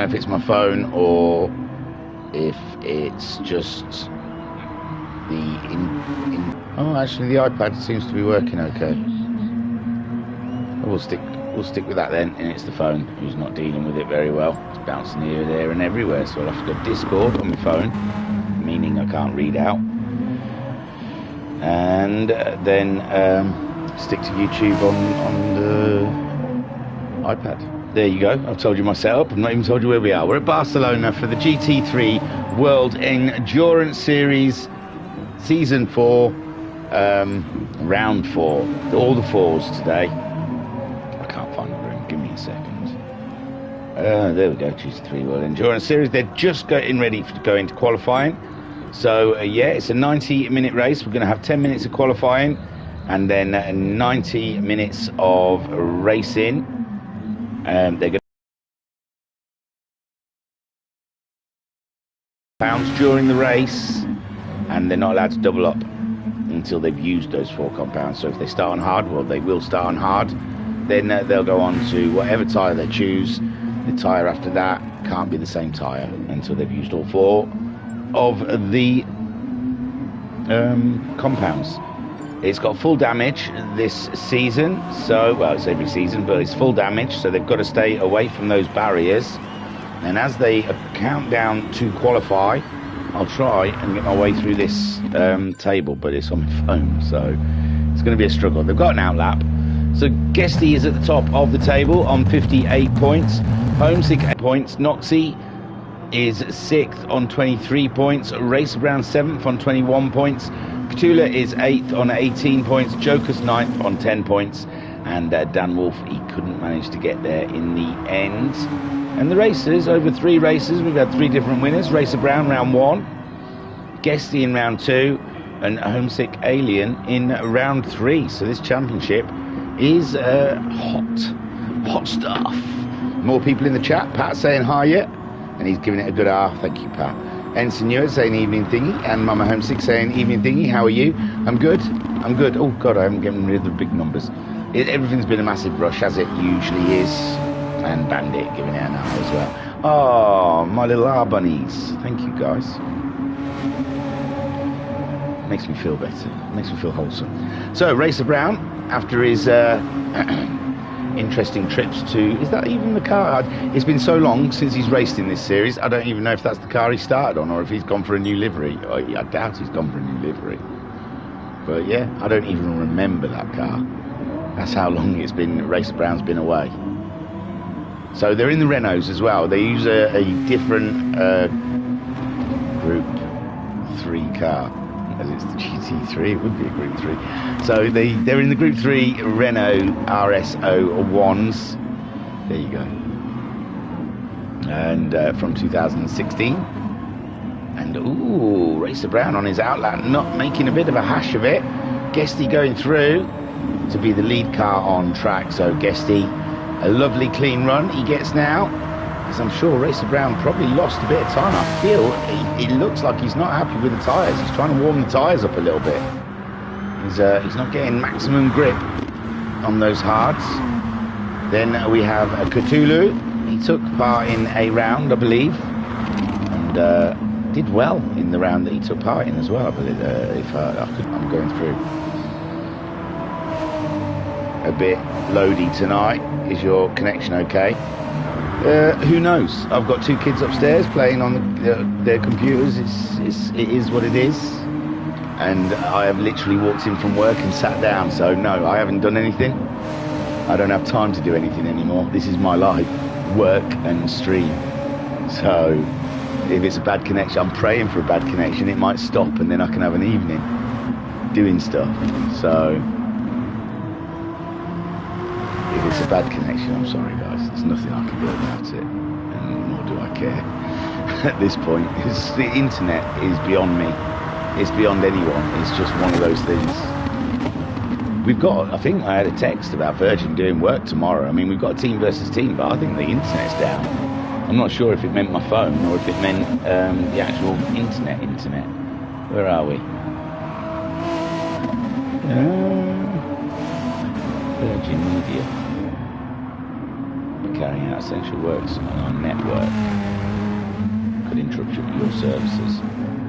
know if it's my phone or if it's just oh, actually the iPad seems to be working okay. We'll stick with that then, and it's the phone who's not dealing with it very well. It's bouncing here, there and everywhere, so I'll have to go Discord on my phone, meaning I can't read out, and then stick to YouTube on the iPad. There you go, I've told you my setup. I've not even told you where we are. We're at Barcelona for the GT3 World Endurance Series Season 4, Round 4. All the fours today. I can't find the room, give me a second. There we go, GT3 World Endurance Series. They're just getting ready to go into qualifying. So yeah, it's a 90-minute race. We're going to have 10 minutes of qualifying and then 90 minutes of racing. They're going to pounds during the race, and they're not allowed to double up until they've used those 4 compounds. So if they start on hard, well, they will start on hard, then they'll go on to whatever tyre they choose. The tyre after that can't be the same tyre until they've used all 4 of the compounds. It's got full damage this season, so, well, it's every season, but it's full damage, so they've got to stay away from those barriers. And as they count down to qualify, I'll try and get my way through this table, but it's on my phone, so it's going to be a struggle. They've got an outlap. So Guesty is at the top of the table on 58 points. Homesick 8 points. Noxie is 6th on 23 points. Racer Brown 7th on 21 points. Cthulhu is 8th on 18 points. Joker's 9th on 10 points. And Dan Wolf, he couldn't manage to get there in the end. And the races, over 3 races, we've had 3 different winners. Racer Brown, round 1. Guesty in round 2. And Homesick Alien in round 3. So this championship is hot stuff. More people in the chat. Pat saying hi yet, and he's giving it a good R. Thank you, Pat. Ensign Ewart saying evening thingy, and Mama Homesick saying evening thingy. How are you? I'm good. Oh god, I haven't gotten rid of the big numbers. Everything's been a massive rush, as it usually is. And Bandit giving it an R as well. Oh, my little R bunnies. Thank you, guys. Makes me feel better. Makes me feel wholesome. So Racer Brown, after his interesting trips to, is that even the car? It's been so long since he's raced in this series, I don't even know if that's the car he started on or if he's gone for a new livery. I doubt he's gone for a new livery, but yeah, I don't even remember that car. That's how long it's been. Racer Brown's been away. So they're in the Renaults as well. They use a different Group 3 car. As it's the GT3, it would be a Group 3. So they're in the Group 3 Renault RS01s. There you go. And from 2016. And ooh, Racer Brown on his outlap, not making a bit of a hash of it. Guesty going through to be the lead car on track. So Guesty, a lovely clean run he gets now. As I'm sure Racer Brown probably lost a bit of time. I feel he looks like he's not happy with the tyres. He's trying to warm the tyres up a little bit. He's not getting maximum grip on those hards. Then we have Cthulhu. He took part in a round, I believe, and did well in the round that he took part in as well, I believe. I'm going through. A bit loady tonight. Is your connection okay? Who knows? I've got 2 kids upstairs playing on their computers. It is what it is. And I have literally walked in from work and sat down. So no, I haven't done anything. I don't have time to do anything anymore. This is my life, work and stream. So if it's a bad connection, I'm praying for a bad connection. It might stop and then I can have an evening doing stuff. So if it's a bad connection, I'm sorry guys, there's nothing I can do about it, and nor do I care at this point. The internet is beyond me, it's beyond anyone, it's just one of those things. We've got, I think I had a text about Virgin doing work tomorrow. I mean, we've got a team versus team, but I think the internet's down. I'm not sure if it meant my phone or if it meant the actual internet. Where are we? Virgin Media. carrying out essential works on our network could interrupt your services.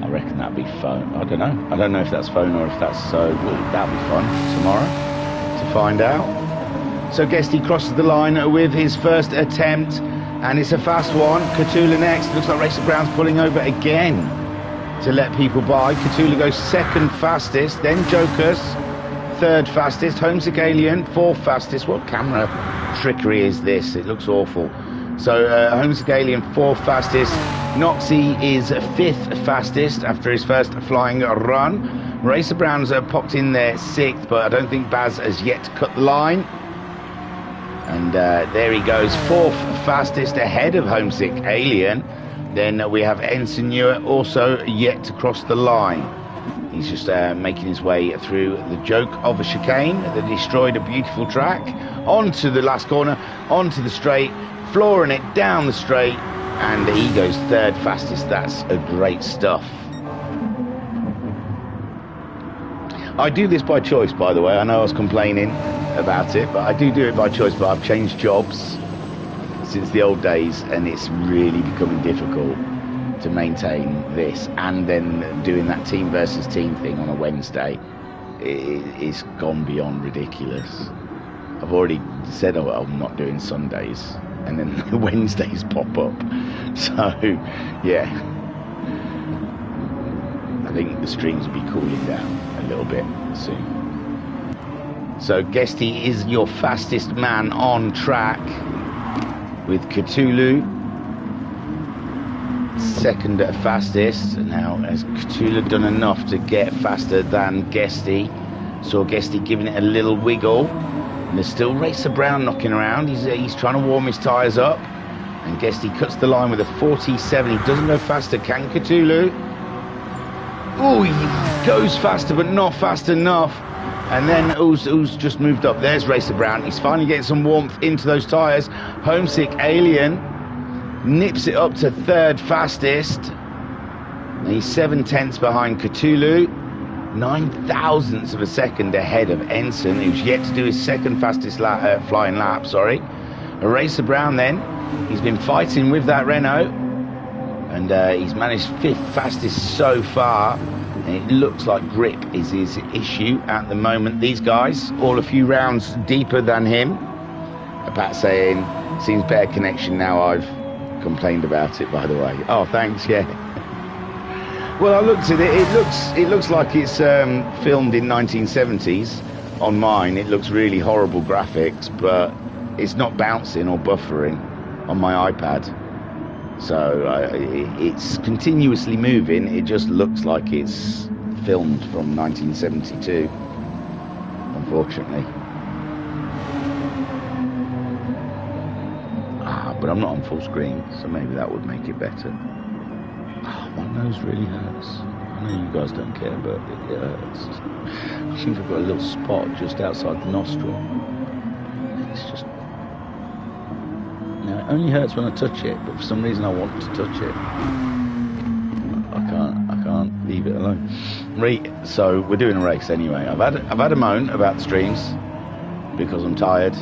I reckon that'd be phone. I don't know. I don't know if that's phone or if that's so. Well, that'll be fun tomorrow to find out. So Guesty crosses the line with his first attempt, and it's a fast one. Cthulhu next. Looks like Racer Brown's pulling over again to let people by. Cthulhu goes second fastest, then Jokers third fastest, Homesick Alien fourth fastest. What camera trickery is this? It looks awful. So Homesick Alien fourth fastest. Noxie is fifth fastest after his first flying run. Racer Brown's popped in there sixth, but I don't think Baz has yet to cut the line. And there he goes, fourth fastest ahead of Homesick Alien. Then we have Ensign Newer also yet to cross the line. He's just making his way through the joke of a chicane that destroyed a beautiful track, onto the last corner, onto the straight, flooring it down the straight, and he goes third fastest. That's a great stuff. I do this by choice, by the way. I know I was complaining about it, but I do it by choice. But I've changed jobs since the old days, and it's really becoming difficult to maintain this, and then doing that team versus team thing on a Wednesday. It's gone beyond ridiculous. I've already said I'm not doing Sundays, and then the Wednesdays pop up. So yeah, I think the streams will be cooling down a little bit soon. So Guesty is your fastest man on track, with Cthulhu second fastest. Now has Cthulhu done enough to get faster than Guesty? Saw Guesty giving it a little wiggle, and there's still Racer Brown knocking around. He's trying to warm his tyres up, and Guesty cuts the line with a 47. He doesn't go faster. Can Cthulhu? Oh, he goes faster, but not fast enough. And then who's just moved up? There's Racer Brown. He's finally getting some warmth into those tyres. Homesick Alien nips it up to third fastest. And he's 7/10 behind Cthulhu. 9,000ths of a second ahead of Ensign, who's yet to do his second fastest flying lap. Sorry. Racer Brown then. He's been fighting with that Renault, and he's managed fifth fastest so far. And it looks like grip is his issue at the moment. These guys, all a few rounds deeper than him. Pat saying, seems better connection now. I've complained about it, by the way. Oh, thanks, yeah. Well, I looked at it. It looks like it's filmed in 1970s on mine. It looks really horrible graphics, but it's not bouncing or buffering on my iPad. So it's continuously moving. It just looks like it's filmed from 1972, unfortunately. But I'm not on full screen, so maybe that would make it better. Oh, my nose really hurts. I know you guys don't care, but it hurts. I think I've got a little spot just outside the nostril. It's just... Now, it only hurts when I touch it, but for some reason I want to touch it. I can't leave it alone. Right, so we're doing a race anyway. I've had a moan about the streams because I'm tired.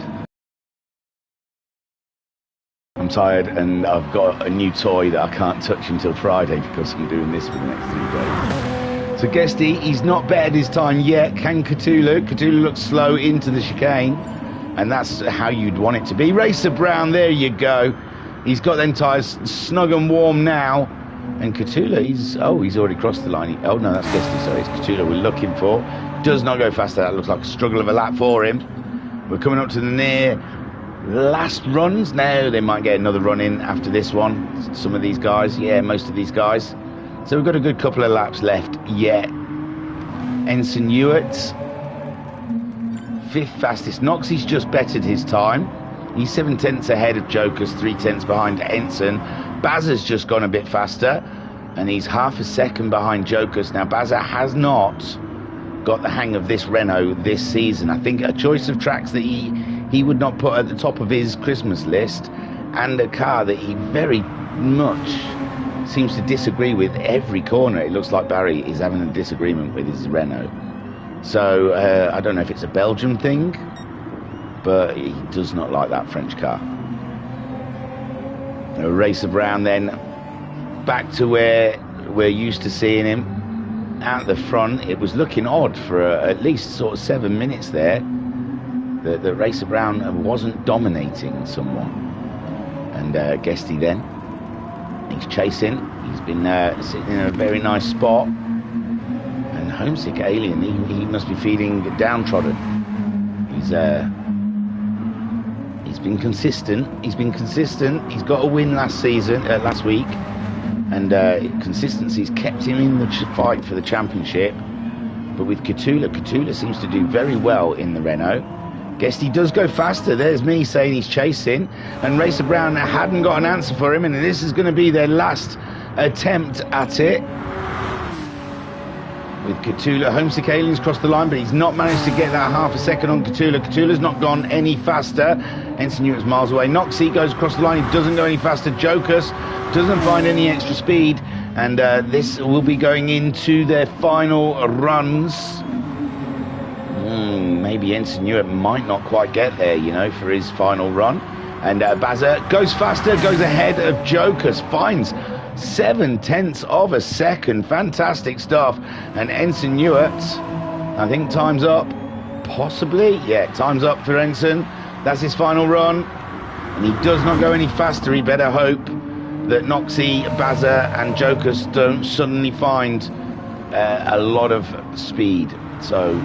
I'm tired, and I've got a new toy that I can't touch until Friday because I'm doing this for the next 3 days. So Guesty, he's not bettered his time yet. Can Cthulhu? Cthulhu looks slow into the chicane, and that's how you'd want it to be. Racer Brown, there you go. He's got them tyres snug and warm now. And Cthulhu, he's already crossed the line. Oh no, that's Guesty, sorry, it's Cthulhu we're looking for. Does not go faster. That looks like a struggle of a lap for him. We're coming up to the near last runs. Now they might get another run in after this one. Some of these guys, yeah, most of these guys. So we've got a good couple of laps left yet. Ensign Newitt, fifth fastest. Noxie's just bettered his time. He's 7/10 ahead of Jokers, 3/10 behind Ensign. Bazza's just gone a bit faster, and he's half a second behind Jokers. Now Bazza has not got the hang of this Renault this season. I think a choice of tracks that he would not put at the top of his Christmas list, and a car that he very much seems to disagree with every corner. It looks like Barry is having a disagreement with his Renault. So I don't know if it's a Belgian thing, but he does not like that French car. Racer Brown then back to where we're used to seeing him, out the front. It was looking odd for at least sort of 7 minutes there that Racer Brown wasn't dominating somewhat. And Guesty then, he's chasing. He's been sitting in a very nice spot. And Homesick Alien, he must be feeling downtrodden. He's been consistent. He's got a win last week, and consistency's kept him in the fight for the championship. But with Catula seems to do very well in the Renault. Guesty does go faster. There's me saying he's chasing, and Racer Brown hadn't got an answer for him, and this is going to be their last attempt at it. With Catula, Homesick Alien's crossed the line, but he's not managed to get that half a second on Catula. Catula's not gone any faster. Ensign Newart's miles away. Noxie goes across the line. He doesn't go any faster. Jokus doesn't find any extra speed, and this will be going into their final runs. Maybe Ensign Newart might not quite get there, you know, for his final run. And Bazza goes faster, goes ahead of Jokus, finds 0.7 of a second. Fantastic stuff. And Ensign Newart, I think time's up. Possibly. Yeah, time's up for Ensign. That's his final run. And he does not go any faster. He better hope that Noxie, Bazza and Jokus don't suddenly find a lot of speed. So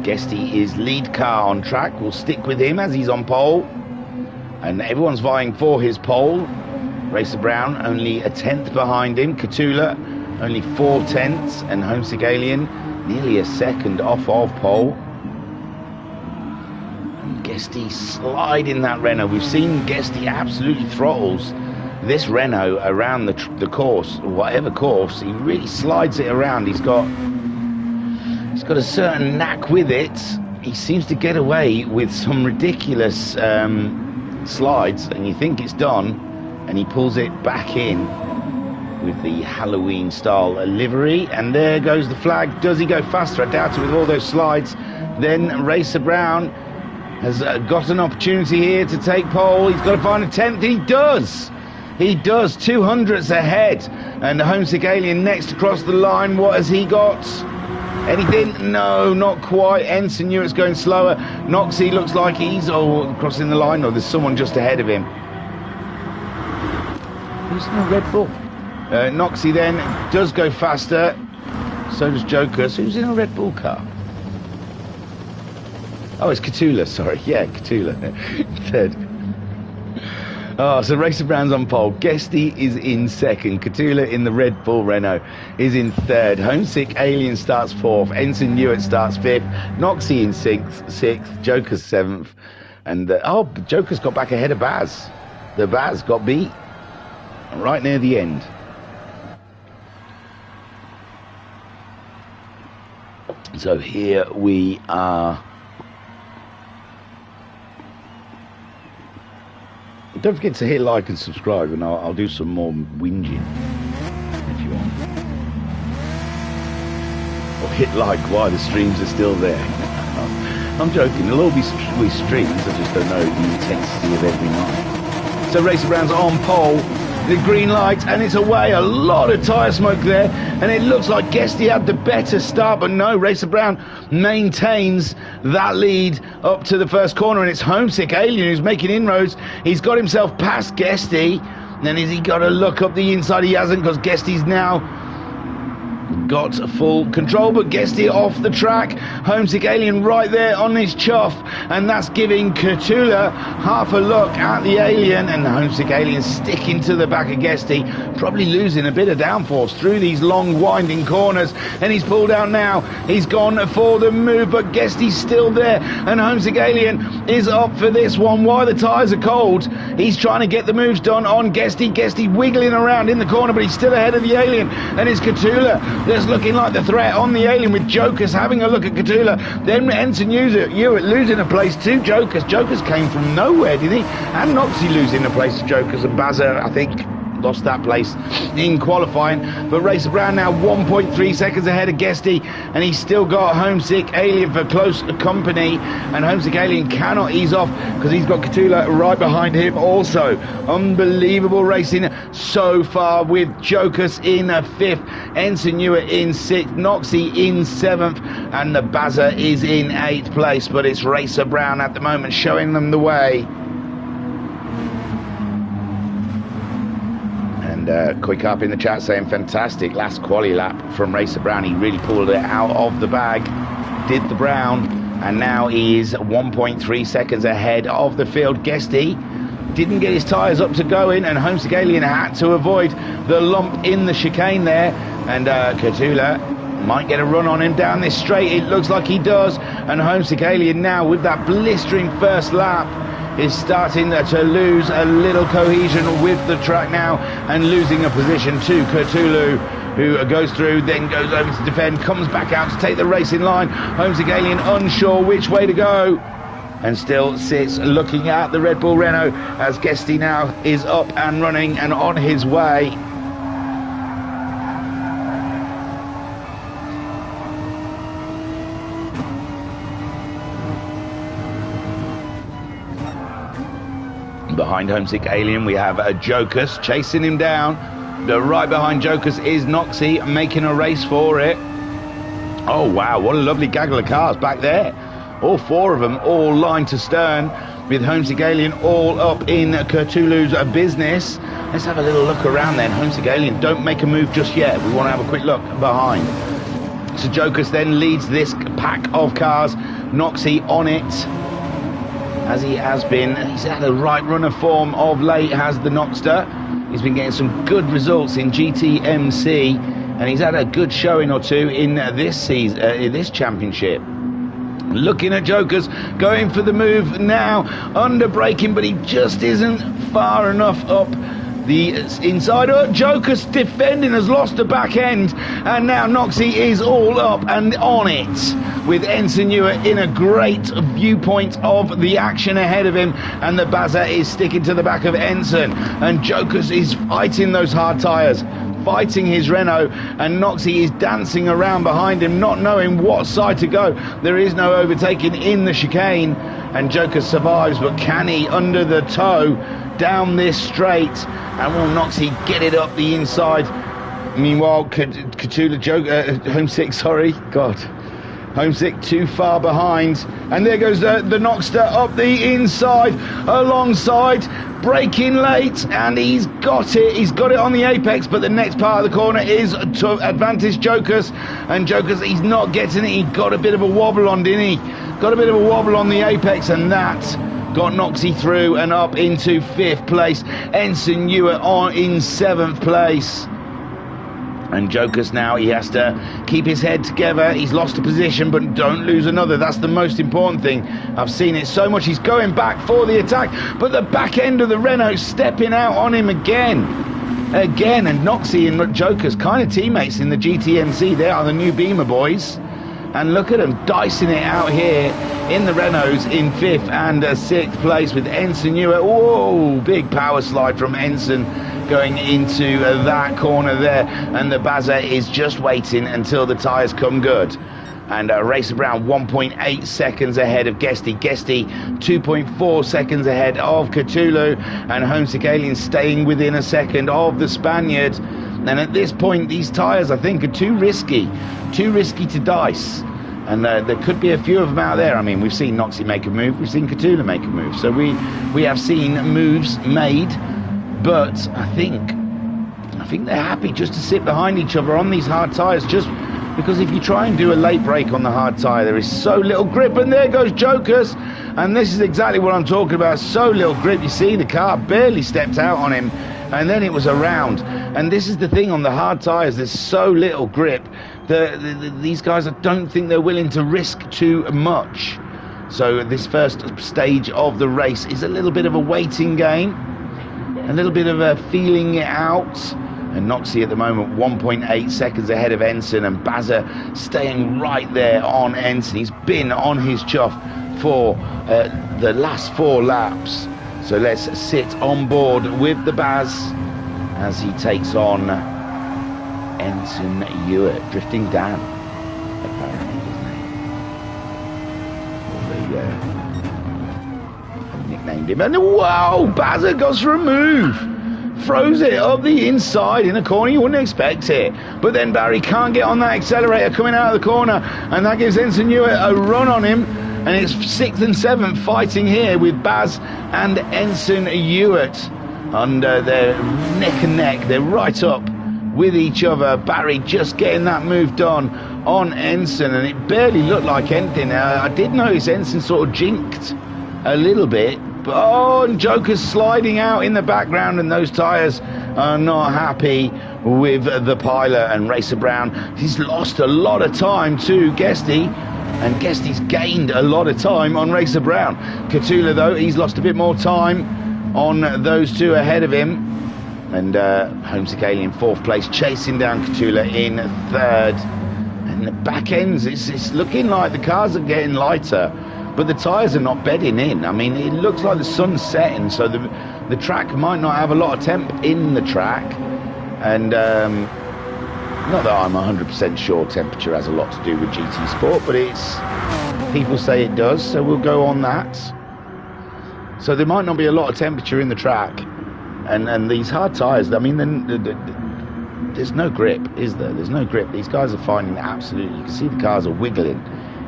Guesty is lead car on track. We'll stick with him as he's on pole. And everyone's vying for his pole. Racer Brown only 1/10 behind him. Catula only 4/10, and Homesick Alien nearly a second off of pole. And Guesty sliding that Renault. We've seen Guesty absolutely throttles this Renault around the course, whatever course. He really slides it around. He's got a certain knack with it. He seems to get away with some ridiculous slides, and you think it's done, and he pulls it back in with the Halloween style livery, and there goes the flag. Does he go faster? I doubt it with all those slides. Then Racer Brown has got an opportunity here to take pole. He's got to find a 10th. He does. 200ths ahead, and the Homesick Alien next across the line. What has he got? Anything? No, not quite. Ensign Newart's going slower. Noxie looks like he's crossing the line, or there's someone just ahead of him. Who's in a Red Bull? Noxie then does go faster. So does Jokus. Who's in a Red Bull car? Oh, it's Catula, sorry. Yeah, Catula. Third. Oh, so Racer Brown's on pole. Guesty is in second. Catula in the Red Bull Renault is in third. Homesick Alien starts fourth. Ensign Newart starts fifth. Noxie in sixth. Joker's seventh. And, Joker's got back ahead of Baz. The Baz got beat right near the end. So here we are. Don't forget to hit like and subscribe, and I'll do some more whinging if you want. Or hit like while the streams are still there. I'm joking, there'll all be streams, I just don't know the intensity of every night. So Racer Brown's on pole, the green light, and it's away. A lot of tyre smoke there, and it looks like Guesty had the better start, but no, Racer Brown maintains that lead up to the first corner, and it's Homesick Alien who's making inroads. He's got himself past Guesty, and then has he got to look up the inside? He hasn't, because Guesty's now got full control, but Guesty off the track. Homesick Alien right there on his chuff, and that's giving Catula half a look at the Alien, and the Homesick Alien sticking to the back of Guesty, probably losing a bit of downforce through these long winding corners, and he's pulled out now. He's gone for the move, but Guesty's still there, and Homesick Alien is up for this one. While the tyres are cold, he's trying to get the moves done on Guesty. Guesty wiggling around in the corner, but he's still ahead of the Alien, and it's Catula that's looking like the threat on the Alien, with Jokus having a look at Catula. Then Ensign Newart losing a place to Jokus. Jokus came from nowhere, did he? And Noxie losing a place to Jokus, and Bazza, I think, lost that place in qualifying. But Racer Brown now 1.3 seconds ahead of Guesty, and he's still got Homesick Alien for close company, and Homesick Alien cannot ease off because he's got Catula right behind him also. Unbelievable racing so far with Jokus in 5th, Ensign Newer in 6th, Noxie in 7th, and the Bazza is in 8th place. But it's Racer Brown at the moment showing them the way. And quick up in the chat saying fantastic last quali lap from Racer Brown. He really pulled it out of the bag, did the Brown, and now he is 1.3 seconds ahead of the field. Guesty didn't get his tyres up to go in, and Homesick Alien had to avoid the lump in the chicane there, and Catula might get a run on him down this straight. It looks like he does, and Homesick Alien now with that blistering first lap is starting to lose a little cohesion with the track now, and losing a position to Cthulhu, who goes through, then goes over to defend, comes back out to take the racing line. Homesick Alien unsure which way to go, and still sits looking at the Red Bull Renault as Guesty now is up and running and on his way. Behind Homesick Alien we have Jokus chasing him down. Right behind Jokus is Noxie making a race for it. Oh wow, what a lovely gaggle of cars back there. All 4 of them all lined to stern, with Homesick Alien all up in Cthulhu's business. Let's have a little look around then. Homesick Alien, don't make a move just yet. We want to have a quick look behind. So Jokus then leads this pack of cars. Noxie on it, as he has been. He's had a right run of form of late, has the Noxter. He's been getting some good results in GTMC, and he's had a good showing or two in this season, in this championship. Looking at Jokus, going for the move now, under braking, but he just isn't far enough up the inside. Jokus defending, has lost the back end, and now Noxie is all up and on it, with Ensign Newer in a great viewpoint of the action ahead of him, and the Bazza is sticking to the back of Ensign, and Jokus is fighting those hard tyres, fighting his Renault, and Noxie is dancing around behind him, not knowing what side to go. There is no overtaking in the chicane, and Jokus survives, but can he under the toe down this straight, and will Noxie get it up the inside? Meanwhile, Homesick, sorry, God, Homesick too far behind, and there goes the Noxter up the inside, alongside, braking late, and he's got it on the apex, but the next part of the corner is to advantage Jokus, and Jokus, he's not getting it. He got a bit of a wobble on, didn't he? Got a bit of a wobble on the apex, and that got Noxie through and up into 5th place. Ensign Newer on in 7th place. And Jokus now, he has to keep his head together. He's lost a position, but don't lose another. That's the most important thing. I've seen it so much. He's going back for the attack, but the back end of the Renault stepping out on him again. And Noxie and Jokus, kind of teammates in the GTMC. They are the new Beamer boys. And look at them dicing it out here in the Renaults in 5th and 6th place, with Ensign Newer. Whoa, big power slide from Ensign going into that corner there. And the Bazza is just waiting until the tyres come good. And Racer Brown 1.8 seconds ahead of Guesty. Guesty 2.4 seconds ahead of Cthulhu. And Homesick Alien staying within a second of the Spaniard. And at this point, these tyres, I think, are too risky to dice. And there could be a few of them out there. I mean, we've seen Noxie make a move, we've seen Cthulhu make a move. So we have seen moves made, but I think they're happy just to sit behind each other on these hard tyres, just because if you try and do a late break on the hard tyre, there is so little grip. And there goes Jokus, and this is exactly what I'm talking about. So little grip. You see, the car barely stepped out on him, and then it was around. And this is the thing on the hard tyres, there's so little grip. These guys, I don't think they're willing to risk too much. So this first stage of the race is a little bit of a waiting game, a little bit of a feeling it out. And Noxie at the moment 1.8 seconds ahead of Ensign, and Bazza staying right there on Ensign. He's been on his chuff for the last 4 laps. So let's sit on board with the Baz as he takes on Ensign Ewart, drifting down, apparently, isn't he? I've nicknamed him. And wow, Bazza goes for a move. Throws it up the inside in a corner. You wouldn't expect it. But then Barry can't get on that accelerator coming out of the corner. And that gives Ensign Ewart a run on him. And it's 6th and 7th fighting here with Baz and Ensign Ewart. And they're neck and neck. They're right up with each other. Barry just getting that move done on Ensign. And it barely looked like anything. I did notice Ensign sort of jinked a little bit. Oh, and Joker's sliding out in the background, and those tyres are not happy with the pilot. And Racer Brown, he's lost a lot of time to Guesty, and Guesty's gained a lot of time on Racer Brown. Catula, though, he's lost a bit more time on those two ahead of him. And Homesick Alien 4th place, chasing down Catula in 3rd. And the back ends, it's looking like the cars are getting lighter. But the tyres are not bedding in. I mean, it looks like the sun's setting, so the track might not have a lot of temp in the track. And not that I'm 100% sure temperature has a lot to do with GT Sport, but people say it does, so we'll go on that. So there might not be a lot of temperature in the track. And these hard tyres, I mean, there's no grip, is there? There's no grip. These guys are finding it absolutely. You can see the cars are wiggling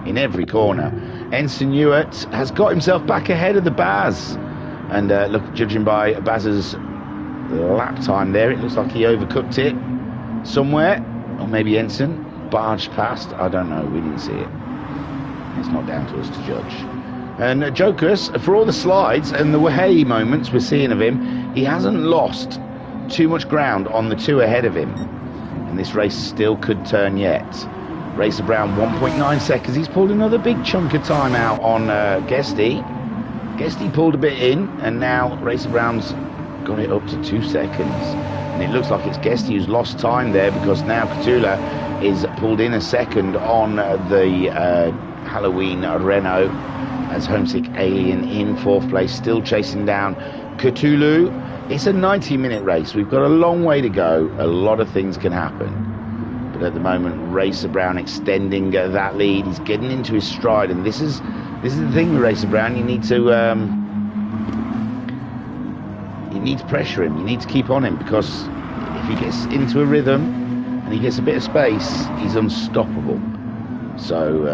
in every corner. Ensign Ewart has got himself back ahead of the Baz. And look, judging by Baz's lap time there, it looks like he overcooked it somewhere. Or maybe Ensign barged past. I don't know. We didn't see it. It's not down to us to judge. And Jokers, for all the slides and the hey moments we're seeing of him, he hasn't lost too much ground on the two ahead of him. And this race still could turn yet. Racer Brown 1.9 seconds. He's pulled another big chunk of time out on Guesty. Guesty pulled a bit in, and now Racer Brown's got it up to 2 seconds. And it looks like it's Guesty who's lost time there, because now Catula is pulled in a second on the Halloween Renault, as Homesick Alien in 4th place, still chasing down Cthulhu. It's a 90-minute race. We've got a long way to go. A lot of things can happen. But at the moment, Racer Brown extending that lead. He's getting into his stride, and this is the thing with Racer Brown. You need to pressure him. You need to keep on him, because if he gets into a rhythm and he gets a bit of space, he's unstoppable. So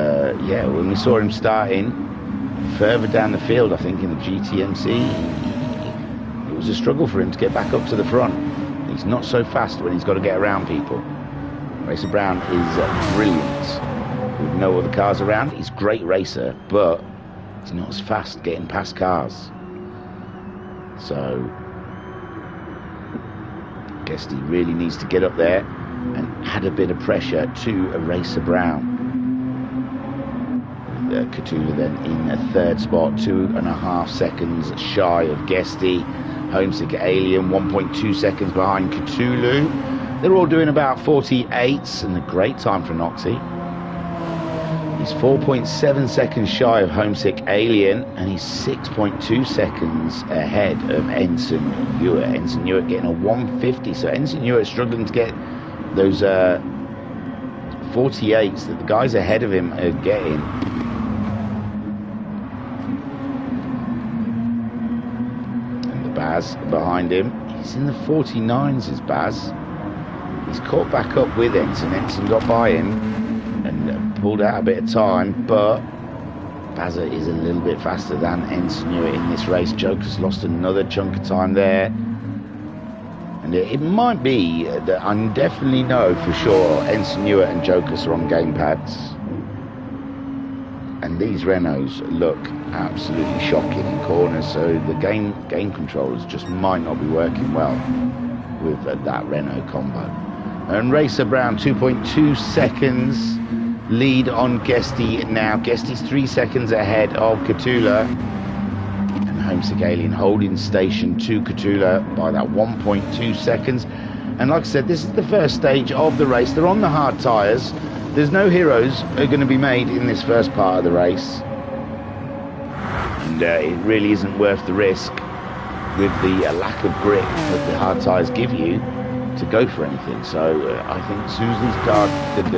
yeah, when we saw him starting further down the field, I think in the GTMC, it was a struggle for him to get back up to the front. He's not so fast when he's got to get around people. Racer Brown is brilliant with no other cars around. He's a great racer, but he's not as fast getting past cars. So I guess he really needs to get up there and add a bit of pressure to a Racer Brown. Cthulhu then in a 3rd spot, 2.5 seconds shy of Guesty. Homesick Alien 1.2 seconds behind Cthulhu. They're all doing about 48s, and a great time for Noxie. He's 4.7 seconds shy of Homesick Alien, and he's 6.2 seconds ahead of Ensign Ewart. Ensign Ewart getting a 150, so Ensign Ewart struggling to get those 48s that the guys ahead of him are getting. And the Baz behind him, he's in the 49s, is Baz. He's caught back up with Ensign. Ensign got by him and pulled out a bit of time, but Bazza is a little bit faster than Ensign Ewart in this race. Joker's lost another chunk of time there. And it might be that I definitely know for sure Ensign Ewart and Joker's are on gamepads. And these Renaults look absolutely shocking in corners, so the game controllers just might not be working well with that Renault combo. And Racer Brown 2.2 seconds lead on Guesty now. Guesty's 3 seconds ahead of Cthulhu. And Homesick Alien holding station to Cthulhu by that 1.2 seconds. And like I said, this is the first stage of the race. They're on the hard tyres. There's no heroes are going to be made in this first part of the race. And it really isn't worth the risk with the lack of grip that the hard tyres give you to go for anything. So I think as soon as these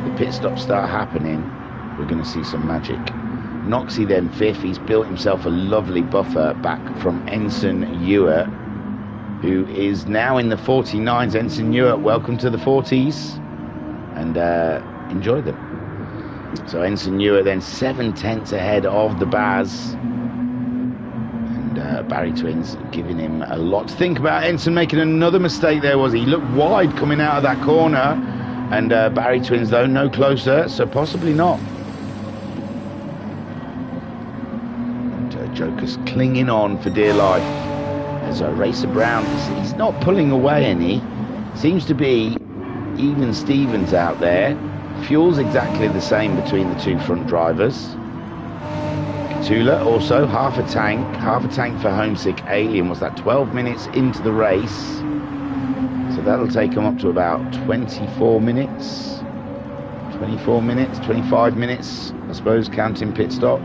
the pit stops start happening, we're going to see some magic. Noxie then 5th. He's built himself a lovely buffer back from Ensign Ewart, who is now in the 49s. Ensign Ewart, welcome to the 40s, and enjoy them. So Ensign Ewart then 7/10 ahead of the Baz, and Barry Twins giving him a lot to think about. Ensign making another mistake there, was he? Looked wide coming out of that corner, and Barry Twins though no closer, so possibly not. Joker's clinging on for dear life as Racer Brown, he's not pulling away any. Seems to be even Stevens out there. Fuel's exactly the same between the two front drivers. Catula also half a tank for Homesick Alien. Was that 12 minutes into the race? So that'll take him up to about 24 minutes, 25 minutes, I suppose, counting pit stop.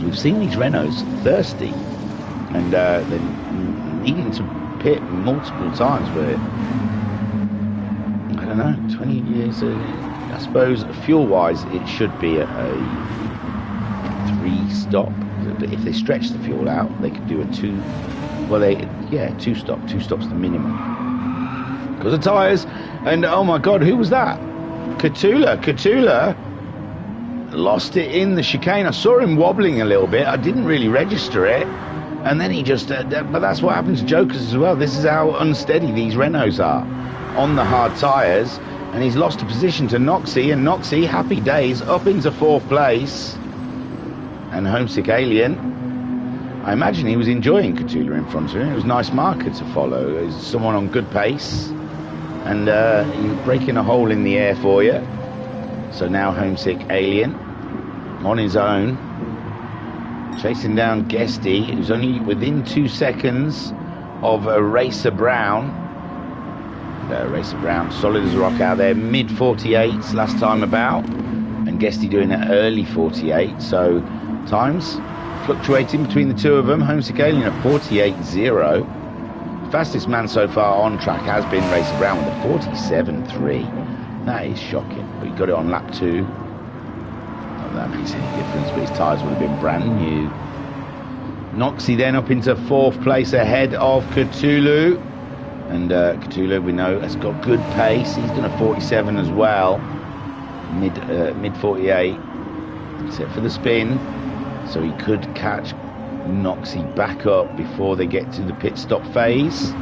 We've seen these Renaults thirsty, and they're needing to pit multiple times, but I don't know, 20 years, I suppose fuel-wise it should be a 3-stop, but if they stretch the fuel out, they could do a 2 stops the minimum. Because of tyres, and oh my god, who was that? Catula lost it in the chicane. I saw him wobbling a little bit. I didn't really register it, and then he just but that's what happens to Jokers as well. This is how unsteady these Renaults are on the hard tyres, and he's lost a position to Noxie, and Noxie, happy days, up into 4th place. And Homesick Alien, I imagine he was enjoying Catula in front of him. It was a nice marker to follow. It was someone on good pace, and he's breaking a hole in the air for you. So now Homesick Alien on his own, chasing down Guesty, who's only within 2 seconds of Racer Brown. Racer Brown, solid as a rock out there, mid-48s last time about, and Guesty doing an early 48. So times fluctuating between the two of them. Homesick Alien at 48.0. Fastest man so far on track has been Racer Brown with a 47.3. That is shocking, but he got it on lap 2. Not that makes any difference, but his tyres would have been brand new. Noxie then up into 4th place ahead of Cthulhu, and Cthulhu, we know, has got good pace. He's done a 47 as well, mid 48, except for the spin, so he could catch Noxie back up before they get to the pit stop phase.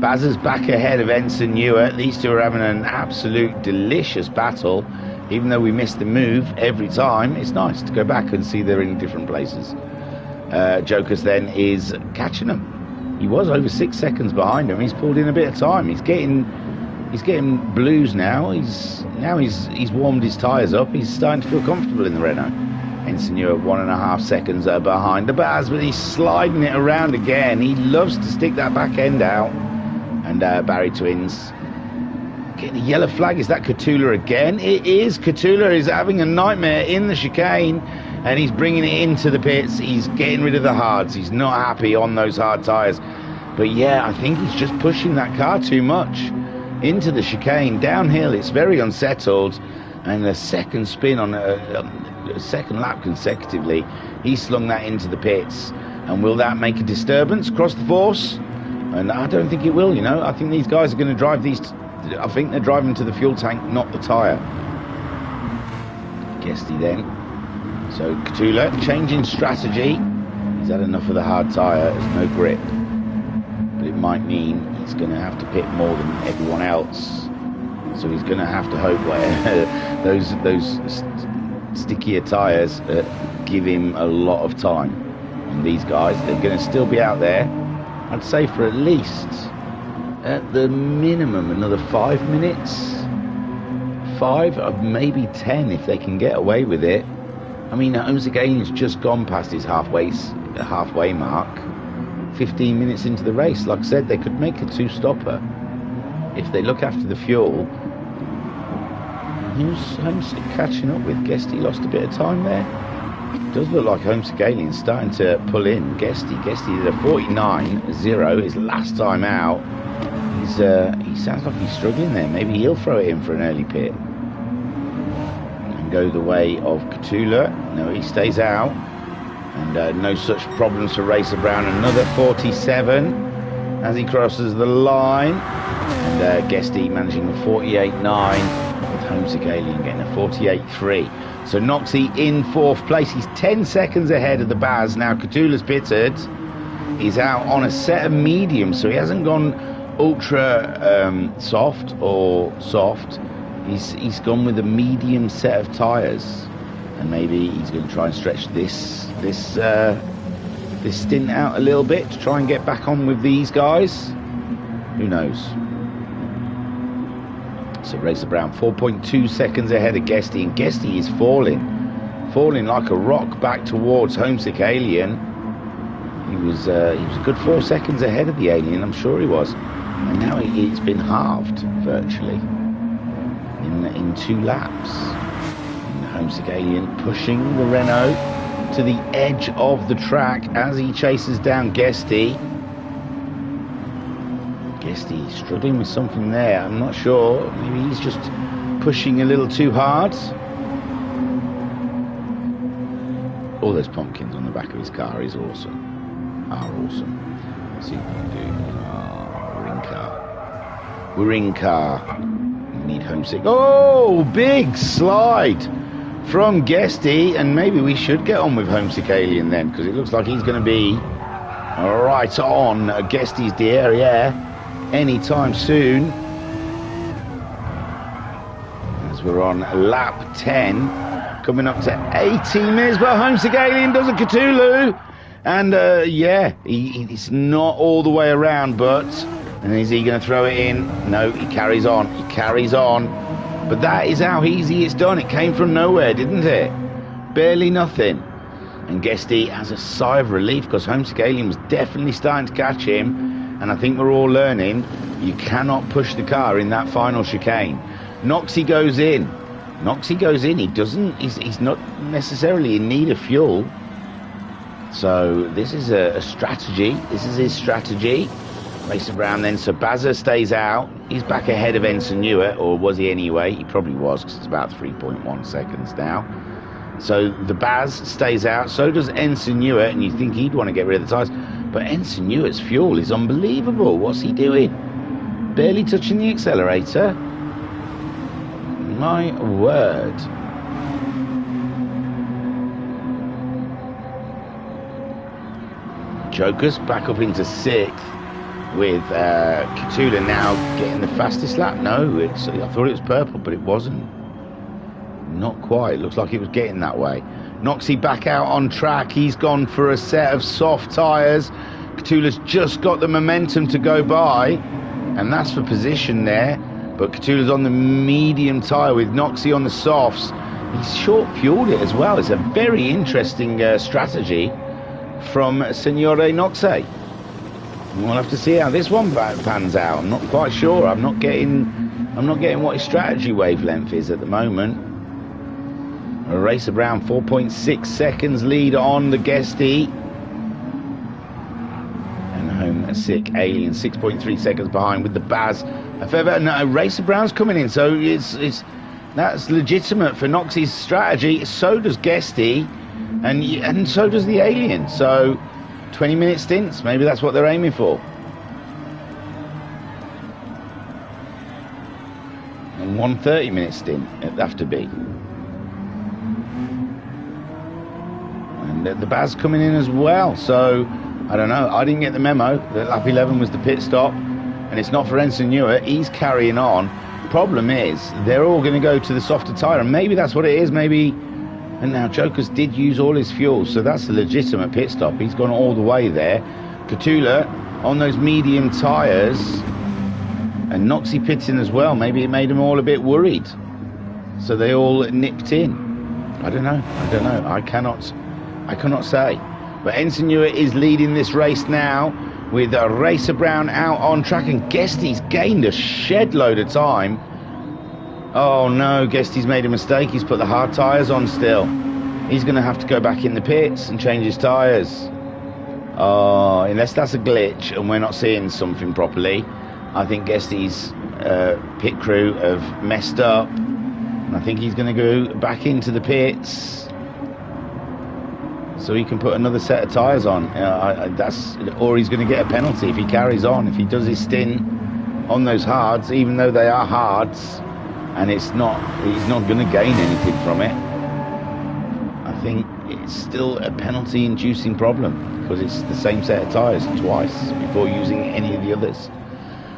Baz is back ahead of Ensign Ewart. These two are having an absolute delicious battle. Even though we miss the move every time, it's nice to go back and see they're in different places. Jokers then is catching them. He was over 6 seconds behind him. He's pulled in a bit of time. He's getting blues now. He's warmed his tyres up. He's starting to feel comfortable in the Renault. Ensign Ewart 1.5 seconds behind the Baz, but he's sliding it around again. He loves to stick that back end out. And Barry Twins getting a yellow flag. Is that Catula again? It is. Catula is having a nightmare in the chicane, and he's bringing it into the pits. He's getting rid of the hards. He's not happy on those hard tyres. But yeah, I think he's just pushing that car too much into the chicane. Downhill, it's very unsettled. And a second spin on a second lap consecutively, he slung that into the pits. And will that make a disturbance across the force? And I don't think it will, you know. I think these guys are going to drive these. I think they're driving to the fuel tank, not the tyre. Guesty then. So Catula changing strategy. He's had enough of the hard tyre. There's no grip. But it might mean he's going to have to pit more than everyone else. So he's going to have to hope those stickier tyres give him a lot of time. And these guys, they're going to still be out there. I'd say for at least, at the minimum, another 5 minutes. 5, or maybe 10 if they can get away with it. I mean, Homesick Alien's just gone past his halfway mark. 15 minutes into the race. Like I said, they could make a 2-stopper if they look after the fuel. Who's Homesick catching up with? Guesty lost a bit of time there. Does look like Homesick Alien's starting to pull in. Guesty did a 49.0 his last time out. He sounds like he's struggling there. Maybe he'll throw it in for an early pit and go the way of Cthulhu. No, he stays out, and no such problems for Racer Brown. Another 47 as he crosses the line, and Guesty managing a 48.9 with Homesick Alien getting a 48.3. So Noxie in 4th place. He's 10 seconds ahead of the Baz. Now Cthulhu's pitted. He's out on a set of mediums, so he hasn't gone ultra soft or soft. He's gone with a medium set of tyres, and maybe he's going to try and stretch this stint out a little bit to try and get back on with these guys. Who knows? So Racer Brown 4.2 seconds ahead of Guesty, and Guesty is falling like a rock back towards Homesick Alien. He was a good 4 seconds ahead of the Alien, I'm sure he was, and now it's been halved virtually in 2 laps. And Homesick Alien pushing the Renault to the edge of the track as he chases down Guesty. Guesty struggling with something there, I'm not sure. Maybe he's just pushing a little too hard. All those pumpkins on the back of his car is awesome. Are awesome. Let's see what we can do. We're in car. We need Homesick. Oh, big slide from Guesty, and maybe we should get on with Homesick Alien then, because it looks like he's going to be right on Guesty's derriere anytime soon, as we're on lap 10, coming up to 18 minutes. But Homesick Alien does a Cthulhu, and yeah, it's not all the way around, but and is he going to throw it in? No, he carries on. But that is how easy it's done. It came from nowhere, didn't it? Barely nothing. And Guesty has a sigh of relief, because Homesick Alien was definitely starting to catch him. And I think we're all learning you cannot push the car in that final chicane. Noxie goes in. He's not necessarily in need of fuel. So this is a strategy. This is his strategy. Racer Brown then. So Bazza stays out. He's back ahead of Ensign Newer, or was he anyway? He probably was, because it's about 3.1 seconds now. So the Baz stays out. So does Ensign Newer, and you think he'd want to get rid of the tyres. But Ensign Newer's fuel is unbelievable. What's he doing? Barely touching the accelerator. My word. Joker's back up into 6th, with Cthulhu now getting the fastest lap. No, I thought it was purple, but it wasn't. Not quite. Looks like it was getting that way. Noxie back out on track. He's gone for a set of soft tyres. Cthulhu's just got the momentum to go by, and that's for position there. But Cthulhu's on the medium tyre with Noxie on the softs. He's short-fueled it as well. It's a very interesting strategy from Signore Noxe. We'll have to see how this one pans out. I'm not quite sure. I'm not getting what his strategy wavelength is at the moment. Racer Brown 4.6 seconds lead on the Guesty, and Homesick Alien 6.3 seconds behind with the Baz. No, Racer Brown's coming in, so that's legitimate for Noxie's strategy. So does Guesty, and so does the Alien. So 20-minute stints, maybe that's what they're aiming for. And 1 30-minute stint it'd have to be. The Baz coming in as well, so I don't know. I didn't get the memo that lap 11 was the pit stop, and it's not for Ensign Newer. He's carrying on. Problem is, they're all going to go to the softer tyre, and maybe that's what it is. Maybe, and now Jokers did use all his fuel, so that's a legitimate pit stop. He's gone all the way there. Cthulhu on those medium tyres, and Noxie pitting as well. Maybe it made them all a bit worried, so they all nipped in. I don't know. I cannot say. But Ensign Newer is leading this race now, with Racer Brown out on track, and Guesty's gained a shed load of time. Oh no, Guesty's made a mistake. He's put the hard tyres on still. He's going to have to go back in the pits and change his tyres. Oh, unless that's a glitch and we're not seeing something properly, I think Guesty's pit crew have messed up. And I think he's going to go back into the pits so he can put another set of tyres on. Or he's going to get a penalty if he carries on. If he does his stint on those hards, even though they are hards, and he's not going to gain anything from it. I think it's still a penalty-inducing problem because it's the same set of tyres twice before using any of the others.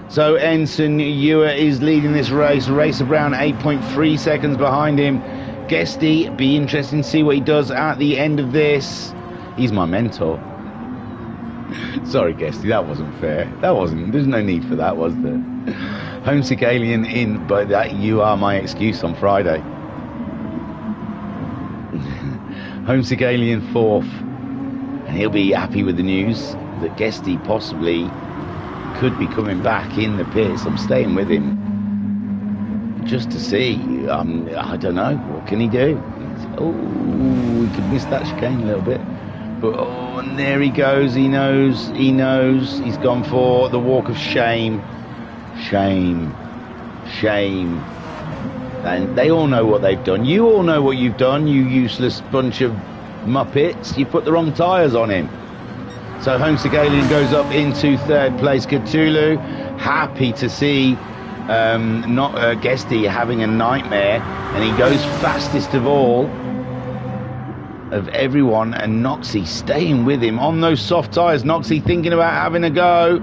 So Ensign Ewart is leading this race. Racer Brown 8.3 seconds behind him. Guesty, be interesting to see what he does at the end of this. He's my mentor. Sorry, Guesty, that wasn't fair. There's no need for that, was there? Homesick Alien in, but that you are my excuse on Friday. Homesick Alien 4th. And he'll be happy with the news that Guesty possibly could be coming back in the pits. I'm staying with him just to see. I don't know, what can he do? He could miss that chicane a little bit, but and there he goes. He knows he's gone for the walk of shame. And they all know what they've done. You all know what you've done, you useless bunch of muppets. You put the wrong tyres on him. So Homesick Alien goes up into third place. Cthulhu, happy to see Guesty having a nightmare, and he goes fastest of all of everyone, and Noxie staying with him on those soft tyres. Noxie thinking about having a go.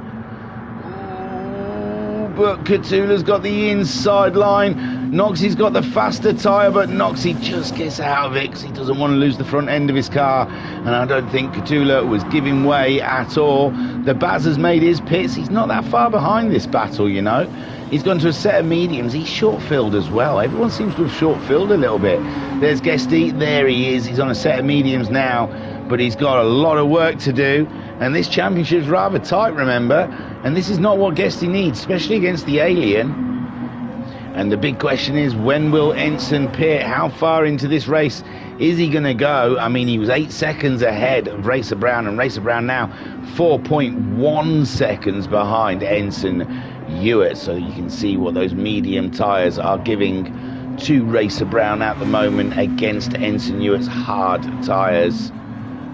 But Cthulhu's got the inside line. Noxie's got the faster tyre, but Noxie just gets out of it because he doesn't want to lose the front end of his car. And I don't think Cthulhu was giving way at all. The Baz has made his pits. He's not that far behind this battle, you know. He's gone to a set of mediums. He's short-filled as well. Everyone seems to have short-filled a little bit. There's Guesty. There he is. He's on a set of mediums now, but he's got a lot of work to do. And this championship's rather tight, remember? And this is not what Guesty needs, especially against the Alien. And the big question is, when will Ensign pit? How far into this race is he going to go? I mean, he was 8 seconds ahead of Racer Brown, and Racer Brown now 4.1 seconds behind Ensign Ewart. So you can see what those medium tyres are giving to Racer Brown at the moment against Ensign Ewart's hard tyres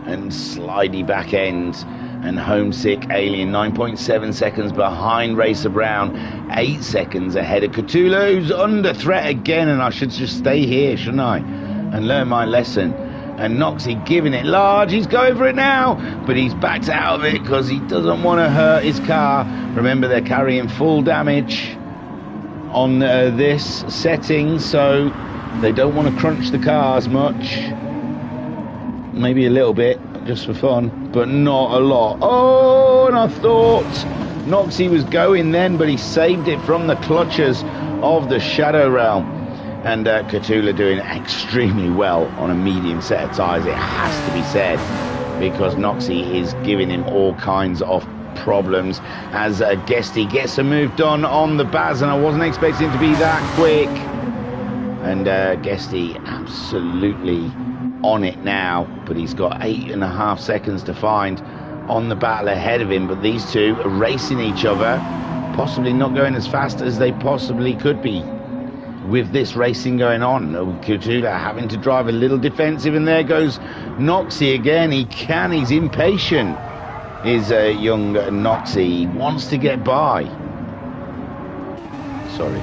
and slidey back end. And Homesick Alien 9.7 seconds behind Racer Brown, 8 seconds ahead of Cthulhu, who's under threat again. And I should just stay here, shouldn't I, and learn my lesson. And Noxie giving it large. He's going for it now, but he's backed out of it because he doesn't want to hurt his car. Remember, they're carrying full damage on this setting, so they don't want to crunch the car as much. Maybe a little bit, just for fun, but not a lot. Oh, and I thought Noxie was going then, but he saved it from the clutches of the Shadow Realm. And Cthulhu doing extremely well on a medium set of tyres, it has to be said, because Noxie is giving him all kinds of problems as Guesty gets a move done on the Baz, and I wasn't expecting it to be that quick. And Guesty absolutely on it now, but he's got 8.5 seconds to find on the battle ahead of him. But these two are racing each other, possibly not going as fast as they possibly could be with this racing going on. Cthulhu having to drive a little defensive, and there goes Noxie again. He's impatient, is young Noxie. He wants to get by. Sorry,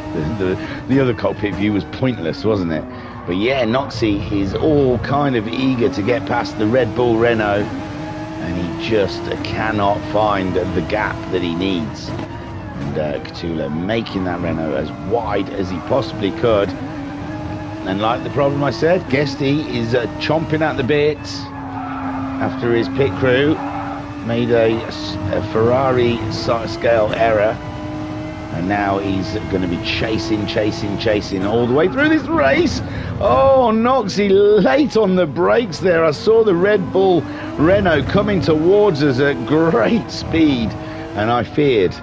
the other cockpit view was pointless, wasn't it? But yeah, Noxie is all kind of eager to get past the Red Bull Renault, and he just cannot find the gap that he needs. And Cthulhu making that Renault as wide as he possibly could. And like the problem I said, Guesty is chomping at the bit after his pit crew made a Ferrari scale error. And now he's going to be chasing all the way through this race. Oh, Noxie late on the brakes there. I saw the Red Bull Renault coming towards us at great speed, and I feared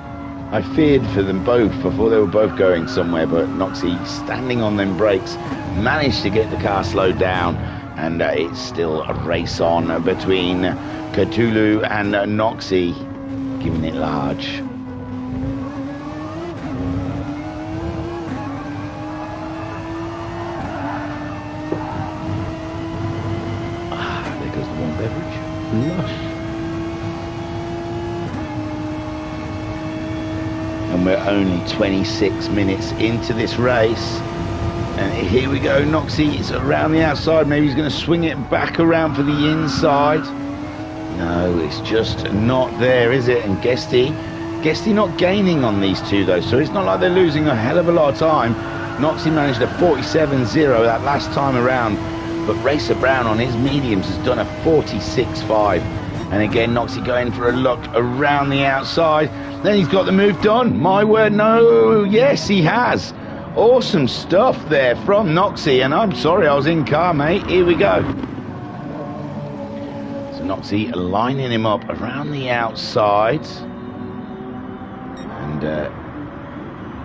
I feared for them both. I thought they were both going somewhere, but Noxie, standing on them brakes, managed to get the car slowed down, and it's still a race on between Cthulhu and Noxie, giving it large. There goes the warm beverage. Lush. And we're only 26 minutes into this race. And here we go, Noxie is around the outside. Maybe he's going to swing it back around for the inside. No, it's just not there, is it? And Guesty not gaining on these two, though. So it's not like they're losing a hell of a lot of time. Noxie managed a 47.0 that last time around. But Racer Brown on his mediums has done a 46.5. And again, Noxie going for a look around the outside. Then he's got the move done. My word, no. Yes, he has. Awesome stuff there from Noxie. And I'm sorry, I was in car, mate. Here we go. So Noxie lining him up around the outside. And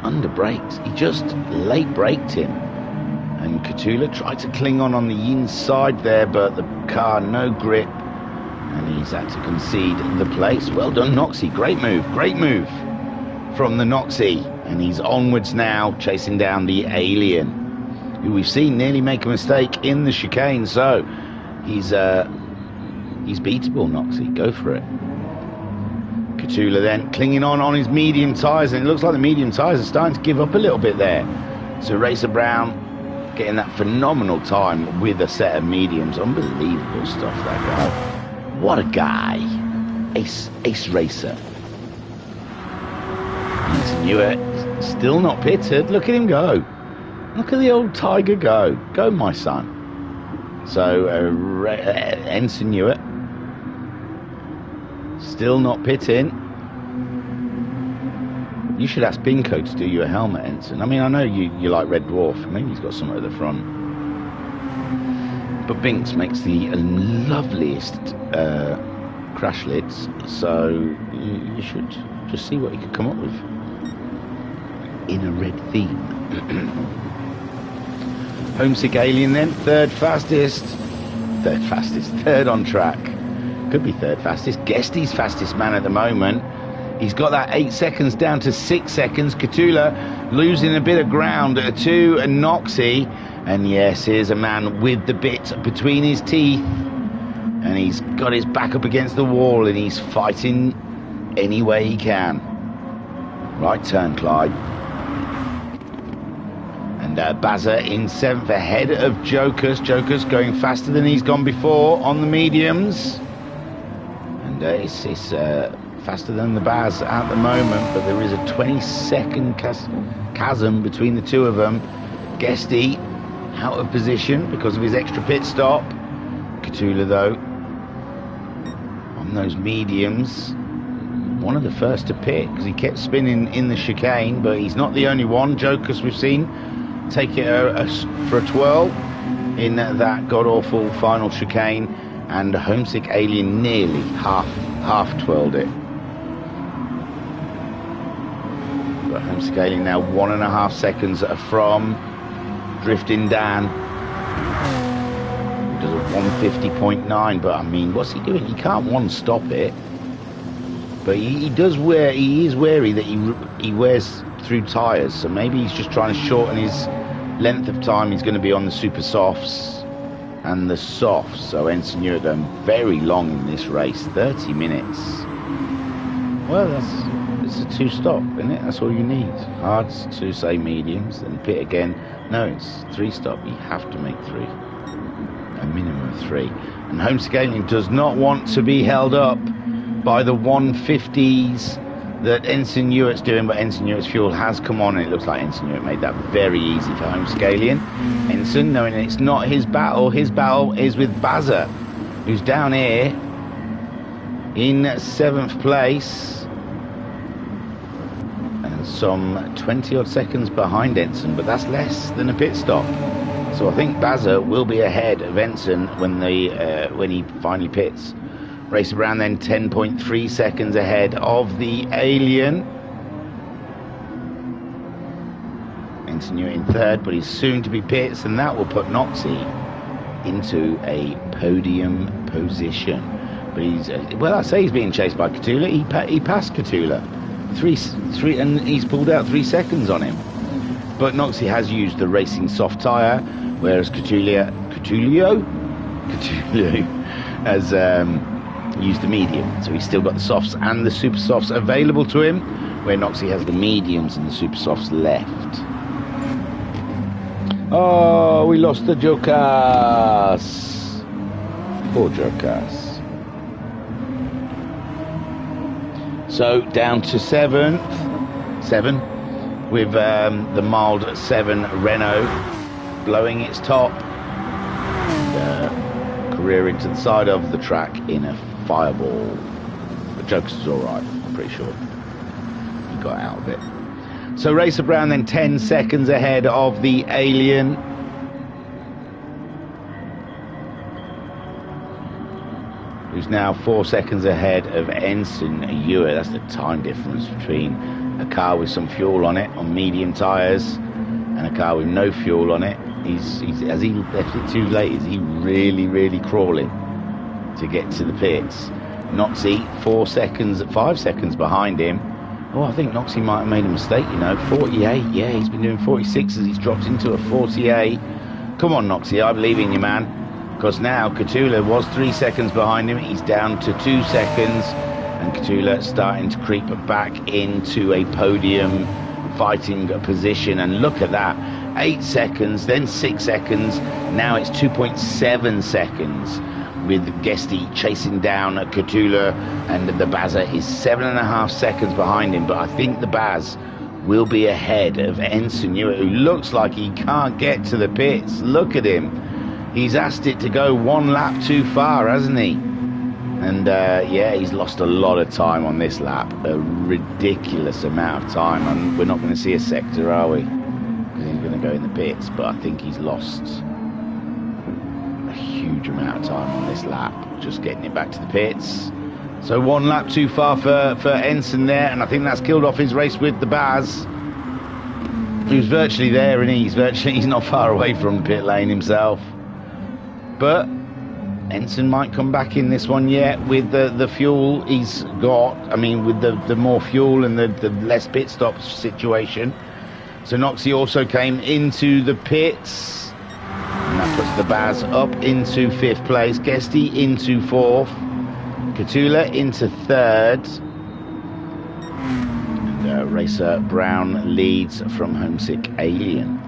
under brakes. He just late braked him. And Cthulhu tried to cling on the inside there, but the car, no grip. And he's had to concede the place. Well done, Noxie. Great move from the Noxie. And he's onwards now, chasing down the Alien, who we've seen nearly make a mistake in the chicane. So he's beatable, Noxie. Go for it. Cthulhu then clinging on his medium tyres, and it looks like the medium tyres are starting to give up a little bit there. So Racer Brown getting that phenomenal time with a set of mediums. Unbelievable stuff, that guy. What a guy. Ace racer. Newer, still not pitted. Look at him go. Look at the old Tiger go. Go, my son. So, Ensign Newer, still not pitting. You should ask Binko to do you a helmet, Ensign. I mean, I know you like Red Dwarf. Maybe he's got somewhere at the front. But Binks makes the loveliest crash lids, so you should just see what he could come up with in a red theme. Homesick Alien then, third on track. Could be third fastest. Guesty's fastest man at the moment. He's got that 8 seconds down to 6 seconds. Cthulhu losing a bit of ground to Noxie. And yes, here's a man with the bit between his teeth. And he's got his back up against the wall, and he's fighting any way he can. Right turn, Clyde. And Bazza in 7th ahead of Jokus. Jokus going faster than he's gone before on the mediums. And it's faster than the Baz at the moment, but there is a 20-second chasm between the two of them. Guesty out of position because of his extra pit stop. Cthulhu, though, on those mediums, one of the first to pit because he kept spinning in the chicane, but he's not the only one. Jokus we've seen take it for a twirl in that god-awful final chicane, and Homesick Alien nearly half twirled it. But Homesick Alien now 1.5 seconds from Drifting Dan. He does a 150.9, but I mean, what's he doing? He can't one-stop it. But he is wary that he wears through tyres, so maybe he's just trying to shorten his length of time he's going to be on the super softs and the softs. So Ensign Newer done very long in this race, 30 minutes. Well, it's a 2-stop, isn't it? That's all you need. Hards to say mediums, then pit again. No, it's 3-stop. You have to make 3, a minimum of 3. And Homesick Alien does not want to be held up by the 150s that Ensign Newert's doing, but Ensign Newert's fuel has come on, and it looks like Ensign Newert made that very easy for Homesick Alien. Ensign, knowing it's not his battle is with Bazza, who's down here in 7th place and some 20 odd seconds behind Ensign, but that's less than a pit stop. So I think Bazza will be ahead of Ensign when he finally pits. Racer Brown then 10.3 seconds ahead of the Alien. Ensign Ewart in third, but he's soon to be pits, and that will put Noxie into a podium position. But he's well, I say he's being chased by Catula. He passed Catula, three, and he's pulled out 3 seconds on him. But Noxie has used the racing soft tyre, whereas Catulio has used the medium. So he's still got the softs and the super softs available to him, where Noxie has the mediums and the super softs left. Oh, we lost the Jocas. Poor Jocas. So down to seven, with the mild 7 Renault blowing its top, and, careering to the side of the track in a fireball. The Jocas is alright, I'm pretty sure. He got out of it. So Racer Brown then 10 seconds ahead of the Alien. Who's now 4 seconds ahead of Ensign Ewart. That's the time difference between a car with some fuel on it, on medium tyres, and a car with no fuel on it. Has he left it too late? Is he really crawling to get to the pits? Noxie 5 seconds behind him. Oh, I think Noxie might have made a mistake, 48. Yeah, he's been doing 46 as he's dropped into a 48. Come on, Noxie, I believe in you, man. Because now Catula was 3 seconds behind him. He's down to 2 seconds. And Catula starting to creep back into a podium fighting position. And look at that. 8 seconds, then 6 seconds. Now it's 2.7 seconds. With Guesty chasing down Catula, and the Bazza is 7.5 seconds behind him. But I think the Baz will be ahead of Ensign Ewart, who looks like he can't get to the pits. Look at him. He's asked it to go 1 lap too far, hasn't he? And yeah, he's lost a lot of time on this lap. A ridiculous amount of time. And we're not going to see a sector, are we? Because he's going to go in the pits. But I think he's lost a huge amount of time on this lap, just getting it back to the pits. So 1 lap too far for Ensign there, and I think that's killed off his race with the Baz. He was virtually there, and he's not far away from the pit lane himself. But Ensign might come back in this one yet with the fuel he's got. I mean, with the more fuel and the less pit stop situation. So Noxie also came into the pits. And that puts the Baz up into 5th place. Guesty into 4th. Catula into 3rd. And Racer Brown leads from Homesick Alien.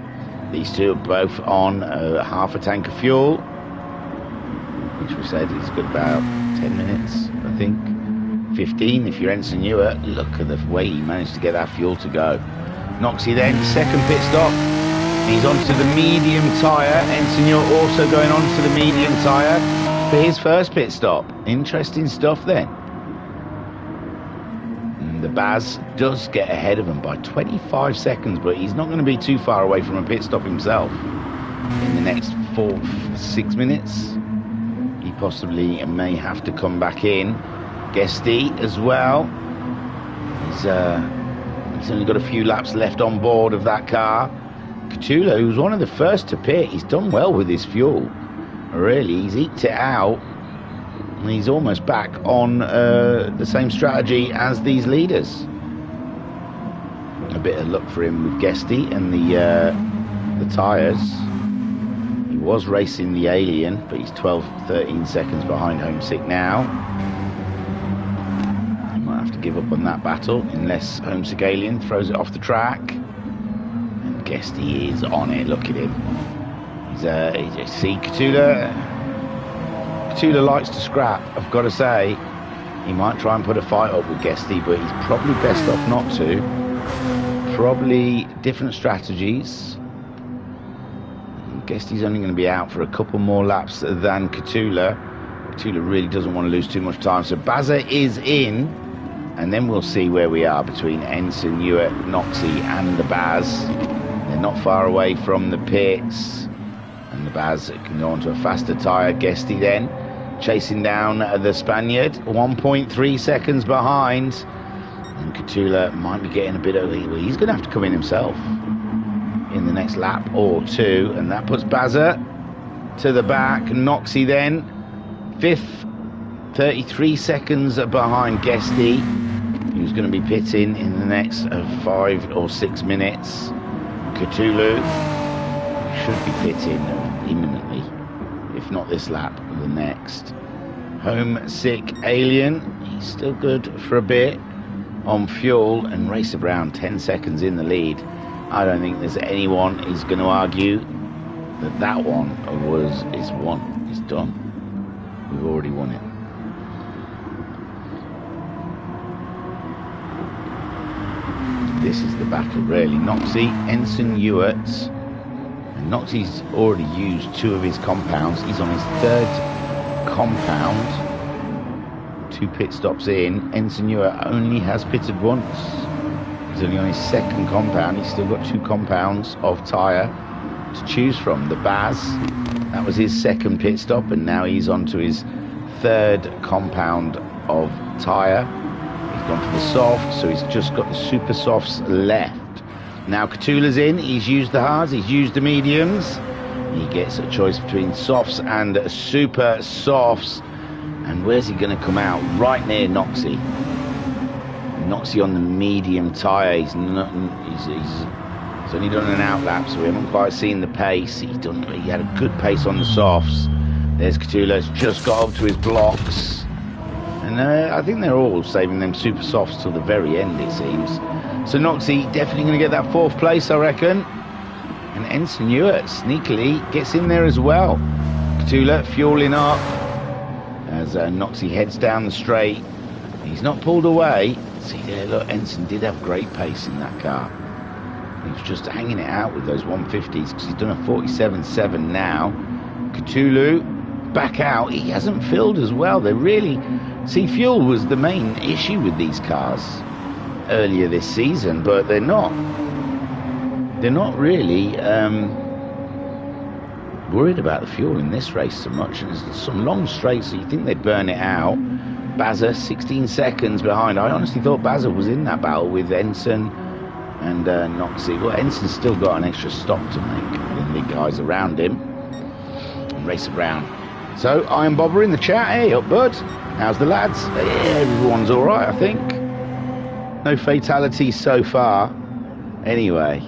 These two are both on half a tank of fuel, which we said is good about 10 minutes, I think. 15 if you're Ensign Ewart. Look at the way he managed to get that fuel to go. Noxie then, 2nd pit stop. He's onto the medium tyre. Ensign Ewart also going onto the medium tyre for his 1st pit stop. Interesting stuff then. And the Baz does get ahead of him by 25 seconds, but he's not going to be too far away from a pit stop himself in the next 4-6 minutes. He possibly may have to come back in. Guesty as well. He's only got a few laps left on board of that car. Catula, who's one of the first to pit, he's done well with his fuel. Really, he's eked it out. And he's almost back on the same strategy as these leaders. A bit of luck for him with Guesty and the tyres. He was racing the Alien, but he's 12-13 seconds behind Homesick now. He might have to give up on that battle unless Homesick Alien throws it off the track. Guesty is on it. Look at him. See, Catula likes to scrap, I've got to say. He might try and put a fight up with Guesty, but he's probably best off not to. Probably different strategies. Guesty's only going to be out for a couple more laps than Catula. Catula really doesn't want to lose too much time, so Bazza is in, and then we'll see where we are between Ensign Ewart, Noxie and the Baz. They're not far away from the pits, and the Baz can go onto a faster tyre. Guesty then chasing down the Spaniard, 1.3 seconds behind, and Catula might be getting a bit early. Well, he's going to have to come in himself. in the next lap or two, and that puts Bazza to the back. Noxie then 5th, 33 seconds behind Guesty, who's going to be pitting in the next 5 or 6 minutes. Cthulhu should be pitting imminently, if not this lap, the next. Homesick Alien, he's still good for a bit on fuel, and Racer Brown 10 seconds in the lead. I don't think there's anyone who's going to argue that that one is won. It's done. We've already won it. This is the battle, really. Noxie, Ensign Ewart, and Noxie's already used 2 of his compounds. He's on his 3rd compound. 2 pit stops in. Ensign Ewart only has pitted once. He's only on his 2nd compound. He's still got 2 compounds of tyre to choose from. The Baz, that was his 2nd pit stop, and now he's on to his 3rd compound of tyre. He's gone for the soft, so he's just got the super softs left. Now Cthulhu's in. He's used the hards, he's used the mediums. He gets a choice between softs and super softs. And where's he going to come out? Right near Noxie. Noxie on the medium tyre. He's only done an outlap, so we haven't quite seen the pace. He had a good pace on the softs. There's Cthulhu's just got up to his blocks. And I think they're all saving them super softs till the very end, it seems. So Noxie definitely going to get that 4th place, I reckon. And Ensign Ewart sneakily gets in there as well. Cthulhu fueling up as Noxie heads down the straight. He's not pulled away. See there, look, Ensign did have great pace in that car. He was just hanging it out with those 150s because he's done a 47.7 now. Cthulhu back out. He hasn't filled as well. They're really... See, fuel was the main issue with these cars earlier this season, but they're not really worried about the fuel in this race so much. And there's some long straights, so you think they'd burn it out. Bazza 16 seconds behind. I honestly thought Bazza was in that battle with Ensign and Noxie. Well, Ensign's still got an extra stop to make than the guys around him. And Racer Brown. So, Iron Bobber in the chat. Hey up, bud. How's the lads? Yeah, everyone's alright, I think. No fatalities so far. Anyway,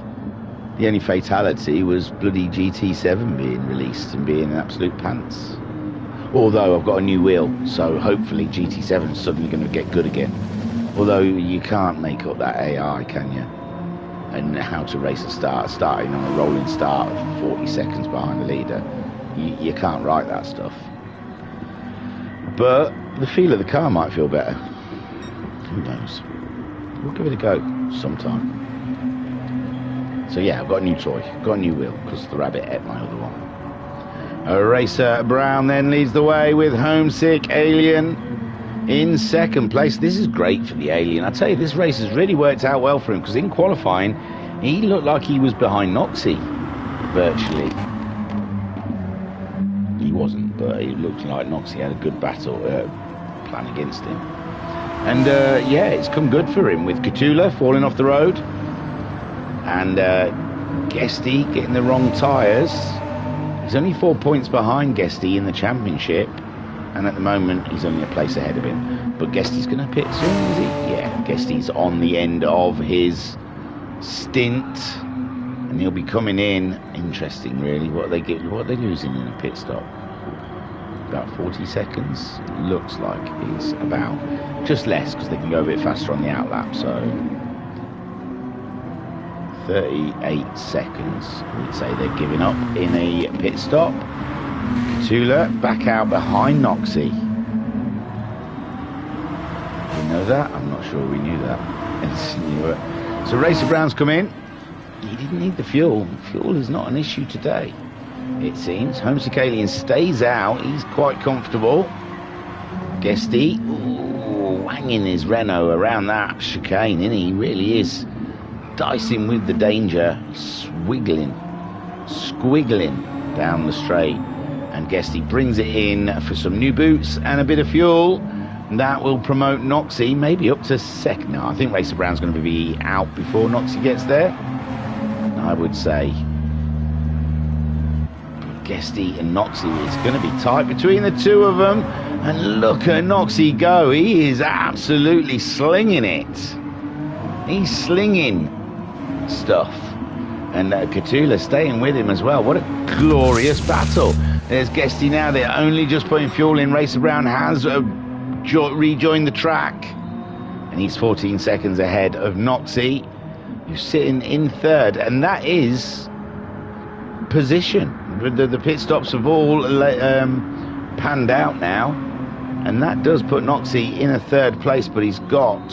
the only fatality was bloody GT7 being released and being an absolute pants. Although I've got a new wheel, so hopefully GT7 is suddenly going to get good again. Although you can't make up that AI, can you? And how to race a starting on a rolling start of 40 seconds behind the leader. You can't write that stuff. But the feel of the car might feel better. Who knows? We'll give it a go sometime. So yeah, I've got a new toy, got a new wheel, because the rabbit ate my other one. Racer Brown then leads the way with Homesick Alien in 2nd place. This is great for the Alien. I tell you, this race has really worked out well for him, because in qualifying, he looked like he was behind Noxie, virtually. He wasn't, but it looked like Noxie had a good battle plan against him. And yeah, it's come good for him with Cthulhu falling off the road and Guesty getting the wrong tyres. He's only 4 points behind Guesty in the championship, and at the moment he's only a place ahead of him. But Guesty's going to pit soon, is he? Yeah, Guesty's on the end of his stint, and he'll be coming in. Interesting, really. What are they losing in a pit stop? About 40 seconds. Looks like it's about just less, because they can go a bit faster on the outlap. So 38 seconds. We'd say they're giving up in a pit stop. Cthulhu back out behind Noxie. We know that? I'm not sure we knew that. So Racer Brown's come in. He didn't need the fuel. Fuel is not an issue today, it seems. Homesick Alien stays out. He's quite comfortable. Guesty, wanging his Renault around that chicane, and he really is dicing with the danger, squiggling down the straight. And Guesty brings it in for some new boots and a bit of fuel. That will promote Noxie maybe up to 2nd. No, I think Racer Brown's going to be out before Noxie gets there. I would say. Guesty and Noxie, it's going to be tight between the two of them. And look at Noxie go. He is absolutely slinging it. He's slinging stuff. And Cthulhu staying with him as well. What a glorious battle. There's Guesty now. They're only just putting fuel in. Racer Brown has rejoined the track. And he's 14 seconds ahead of Noxie, who's sitting in third. And that is position. The pit stops have all panned out now. And that does put Noxie in a third place. But he's got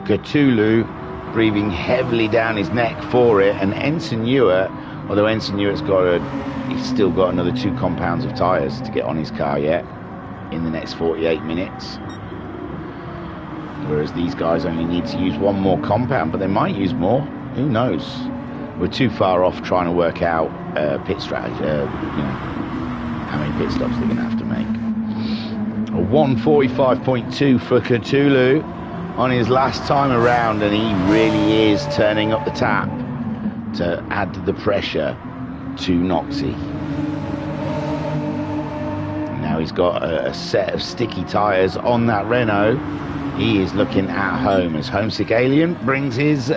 Cthulhu breathing heavily down his neck for it, and Ensign Ewart, although Ensign Ewart's he's still got another 2 compounds of tyres to get on his car yet in the next 48 minutes, whereas these guys only need to use 1 more compound, but they might use more, who knows. We're too far off trying to work out pit strategy, how many pit stops they're going to have to make. A 1:45.2 for Cthulhu on his last time around, and he really is turning up the tap to add the pressure to Noxie. Now he's got a set of sticky tyres on that Renault. He is looking at home as Homesick Alien brings his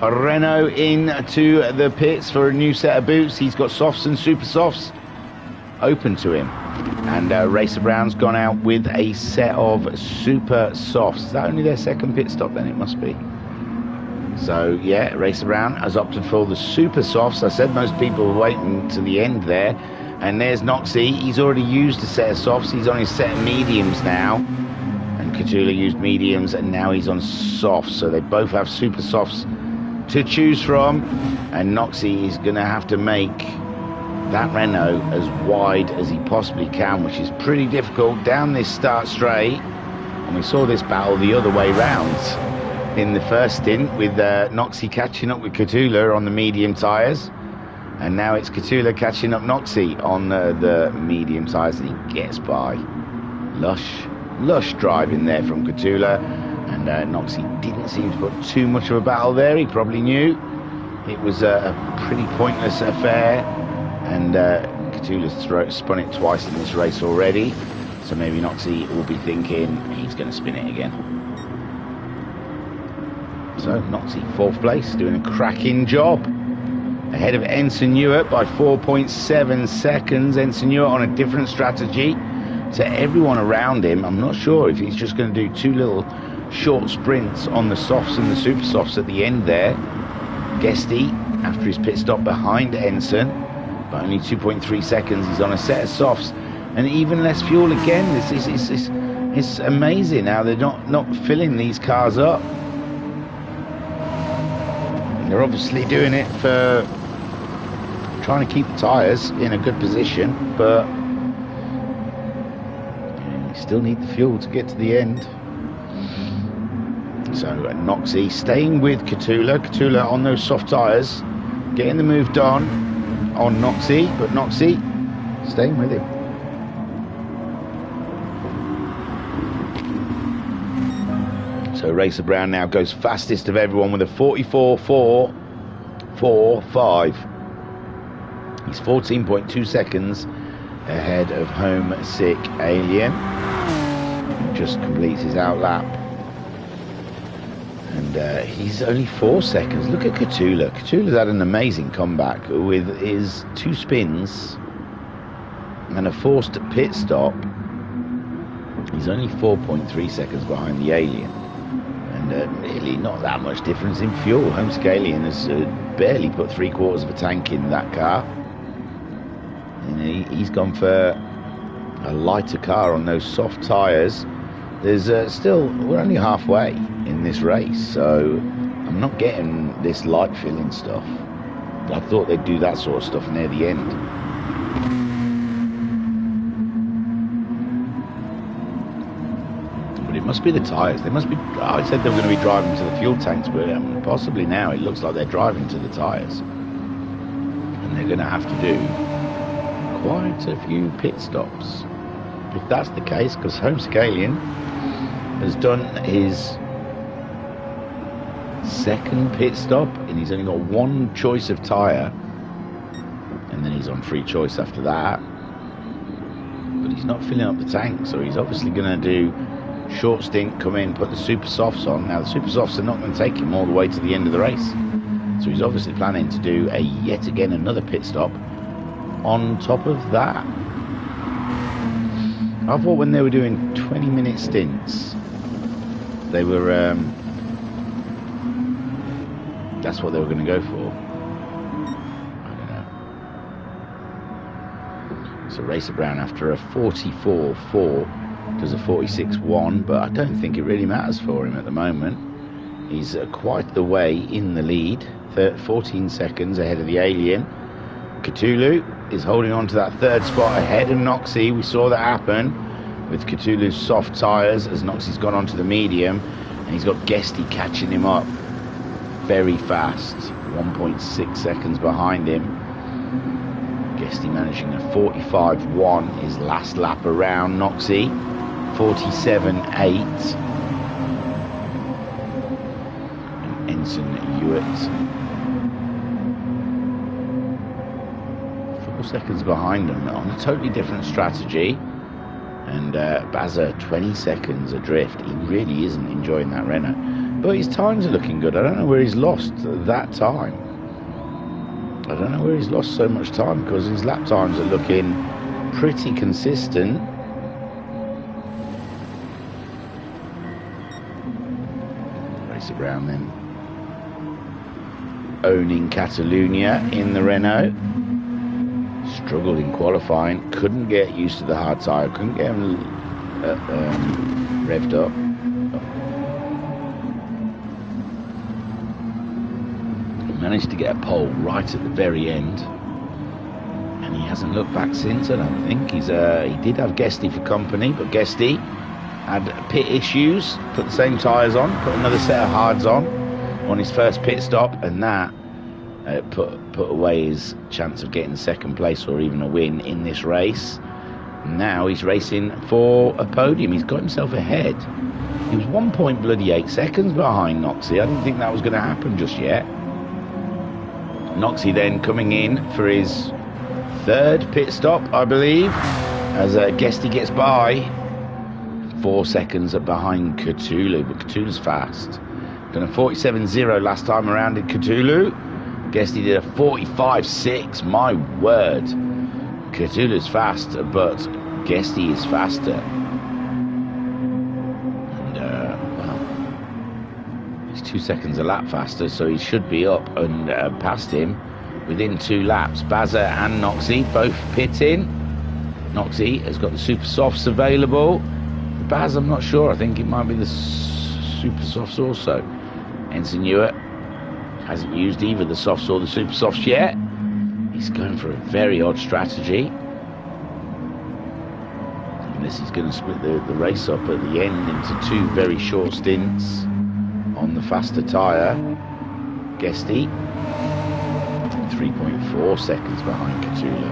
Renault into the pits for a new set of boots. He's got softs and super softs open to him. And Racer Brown's gone out with a set of super softs. Is that only their second pit stop then? It must be. So yeah, Racer Brown has opted for the super softs. I said most people were waiting to the end there. And there's Noxie. He's already used a set of softs. He's on his set of mediums now. And Cthulhu used mediums, and now he's on softs. So they both have super softs to choose from. And Noxie is going to have to make that Renault as wide as he possibly can, which is pretty difficult down this start straight. And we saw this battle the other way round in the first stint, with Noxie catching up with Cthulhu on the medium tyres, and now it's Cthulhu catching up Noxie on the medium tyres, and he gets by. Lush driving there from Cthulhu, and Noxie didn't seem to put too much of a battle there. He probably knew it was a pretty pointless affair. And Cthulhu's spun it twice in this race already, so maybe Noxie will be thinking he's going to spin it again. So Noxie, 4th place, doing a cracking job, ahead of Ensign Ewart by 4.7 seconds. Ensign Ewart on a different strategy to everyone around him. I'm not sure if he's just going to do 2 little short sprints on the softs and the super softs at the end there. Guesty, after his pit stop behind Ensign, but only 2.3 seconds. He's on a set of softs and even less fuel again. It's amazing how they're not filling these cars up. And they're obviously doing it for trying to keep the tyres in a good position, but you still need the fuel to get to the end. So Noxie staying with Cthulhu. Cthulhu on those soft tyres, getting the move done on Noxie, but Noxie staying with him. So Racer Brown now goes fastest of everyone with a 44.445. He's 14.2 seconds ahead of Homesick Alien, who just completes his outlap. And he's only 4 seconds. Look at Cthulhu. Cthulhu's had an amazing comeback with his 2 spins and a forced pit stop. He's only 4.3 seconds behind the Alien. And really not that much difference in fuel. Homesick Alien has barely put 3/4 of a tank in that car. And he's gone for a lighter car on those soft tyres. There's we're only halfway in this race, so I'm not getting this light filling stuff. I thought they'd do that sort of stuff near the end. But it must be the tyres. They must be. I said they were going to be driving to the fuel tanks, but possibly now it looks like they're driving to the tyres, and they're going to have to do quite a few pit stops if that's the case, because Homesick Alien has done his second pit stop, and he's only got one choice of tyre, and then he's on free choice after that. But he's not filling up the tank, so he's obviously going to do short stint, come in, put the super softs on. Now the super softs are not going to take him all the way to the end of the race, so he's obviously planning to do yet again another pit stop on top of that. I thought when they were doing 20-minute stints, they were that's what they were going to go for. I don't know. So Racer Brown, after a 44.4, does a 46.1, but I don't think it really matters for him at the moment. He's quite the way in the lead, 14 seconds ahead of the Alien. Cthulhu is holding on to that third spot ahead of Noxie. We saw that happen with Cthulhu's soft tyres as Noxie's gone onto the medium, and he's got Guesty catching him up very fast, 1.6 seconds behind him. Guesty managing a 45.1 his last lap around Noxie, 47.8. And Ensign Hewitt 4 seconds behind him on a totally different strategy. And Bazza 20 seconds adrift. He really isn't enjoying that Renault, but his times are looking good. I don't know where he's lost that time. I don't know where he's lost so much time, because his lap times are looking pretty consistent. Racer Brown then owning Catalunya in the Renault. Struggled in qualifying, couldn't get used to the hard tyre, couldn't get him revved up. He managed to get a pole right at the very end, and he hasn't looked back since, I don't think. He did have Guesty for company, but Guesty had pit issues, put the same tyres on, put another set of hards on his first pit stop, and that put away his chance of getting second place or even a win in this race. Now he's racing for a podium. He's got himself ahead. He was 1.8 seconds behind Noxie. I didn't think that was going to happen just yet. Noxie then coming in for his third pit stop, I believe, as Guesty gets by. 4 seconds behind Cthulhu, but Cthulhu's fast. Done a 47.0 last time around in Cthulhu. Guesty did a 45.6. My word. Cthulhu's fast, but Guesty is faster. And, well, he's 2 seconds a lap faster, so he should be up and past him within 2 laps. Bazza and Noxie both pitting. Noxie has got the super softs available. Baz, I'm not sure. I think it might be the super softs also. Ensign Hewitt hasn't used either the softs or the super softs yet. He's going for a very odd strategy, unless he's going to split the race up at the end into 2 very short stints on the faster tyre. Guesty 3.4 seconds behind Cthulhu.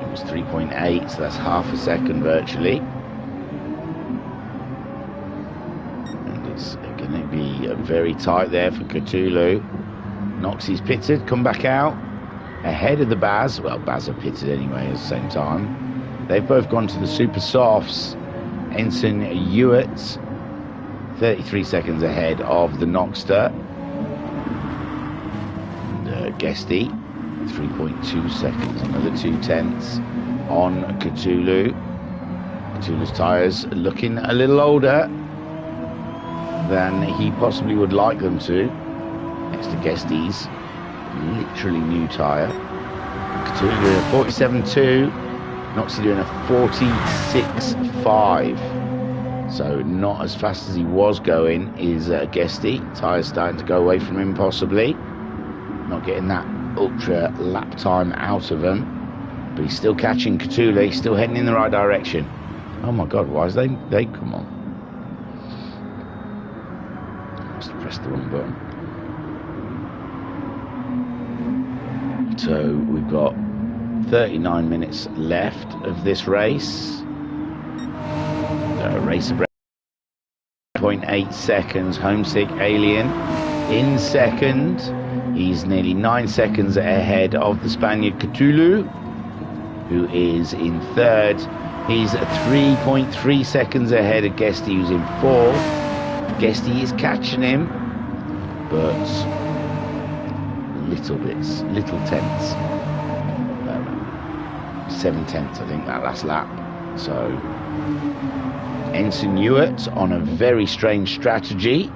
It was 3.8, so that's half a second virtually. Going to be very tight there for Cthulhu. Noxie's pitted, come back out ahead of the Baz. Well, Baz are pitted anyway at the same time. They've both gone to the super softs. Ensign Hewitt 33 seconds ahead of the Noxter. And Guesty 3.2 seconds, another 2/10 on Cthulhu. Cthulhu's tyres looking a little older than he possibly would like them to. Next to Guesty's literally new tyre. Cthulhu doing a 47.2, Noxie doing a 46.5. So not as fast as he was going is Guesty. Tyres starting to go away from him possibly. Not getting that ultra lap time out of him. But he's still catching Cthulhu. He's still heading in the right direction. Oh my God, why is they come on? Must have pressed the wrong button. So we've got 39 minutes left of this race. Racer Brown 8.8 seconds. Homesick Alien in second. He's nearly 9 seconds ahead of the Spaniard Cthulhu, who is in third. He's 3.3 seconds ahead of Guesty, who's in fourth. Guesty is catching him, but little tenths. 7 tenths, I think, that last lap. So Ensign Ewart on a very strange strategy.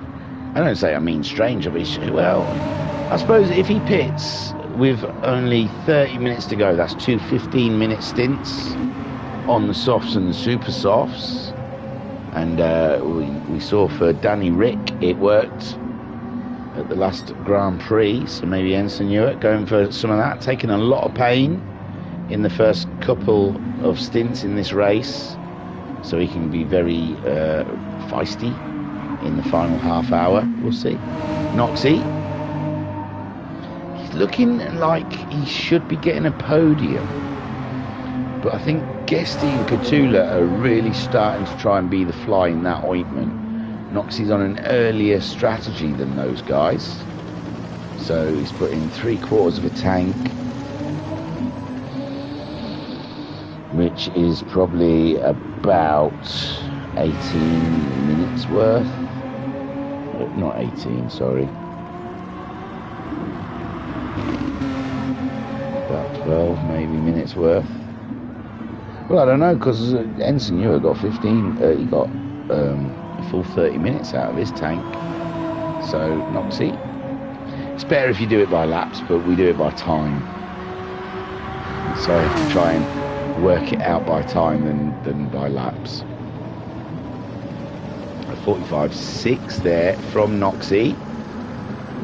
I don't say I mean strange, well, I suppose if he pits with only 30 minutes to go, that's 2 15-minute stints on the softs and the super softs. And we saw for Danny Rick it worked at the last Grand Prix, so maybe Ensign Ewart going for some of that, taking a lot of pain in the first couple of stints in this race, so he can be very feisty in the final half hour. We'll see. Noxie, he's looking like he should be getting a podium, but I think Guesty and Cthulhu are really starting to try and be the fly in that ointment. Noxie's on an earlier strategy than those guys, so he's put in 3/4 of a tank, which is probably about 18 minutes worth. Not 18, sorry. About 12 maybe minutes worth. Well, I don't know, because Ensign Ewart got 15, he got a full 30 minutes out of his tank. So, Noxie, it's better if you do it by laps, but we do it by time. So I have to try and work it out by time than by laps. 45.6 there from Noxie.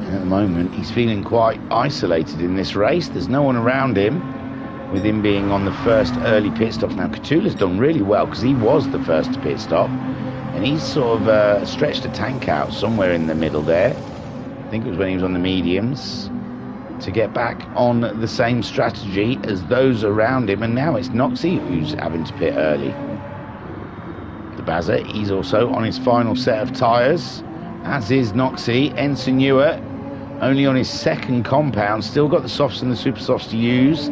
At the moment he's feeling quite isolated in this race. There's no one around him, with him being on the first early pit stops. Now Cthulhu's done really well because he was the first to pit stop, and he's sort of stretched a tank out somewhere in the middle there. I think it was when he was on the mediums, to get back on the same strategy as those around him. And now it's Noxie who's having to pit early. The Bazza, he's also on his final set of tyres, as is Noxie. Ensign Ewart only on his second compound, still got the softs and the super softs to use.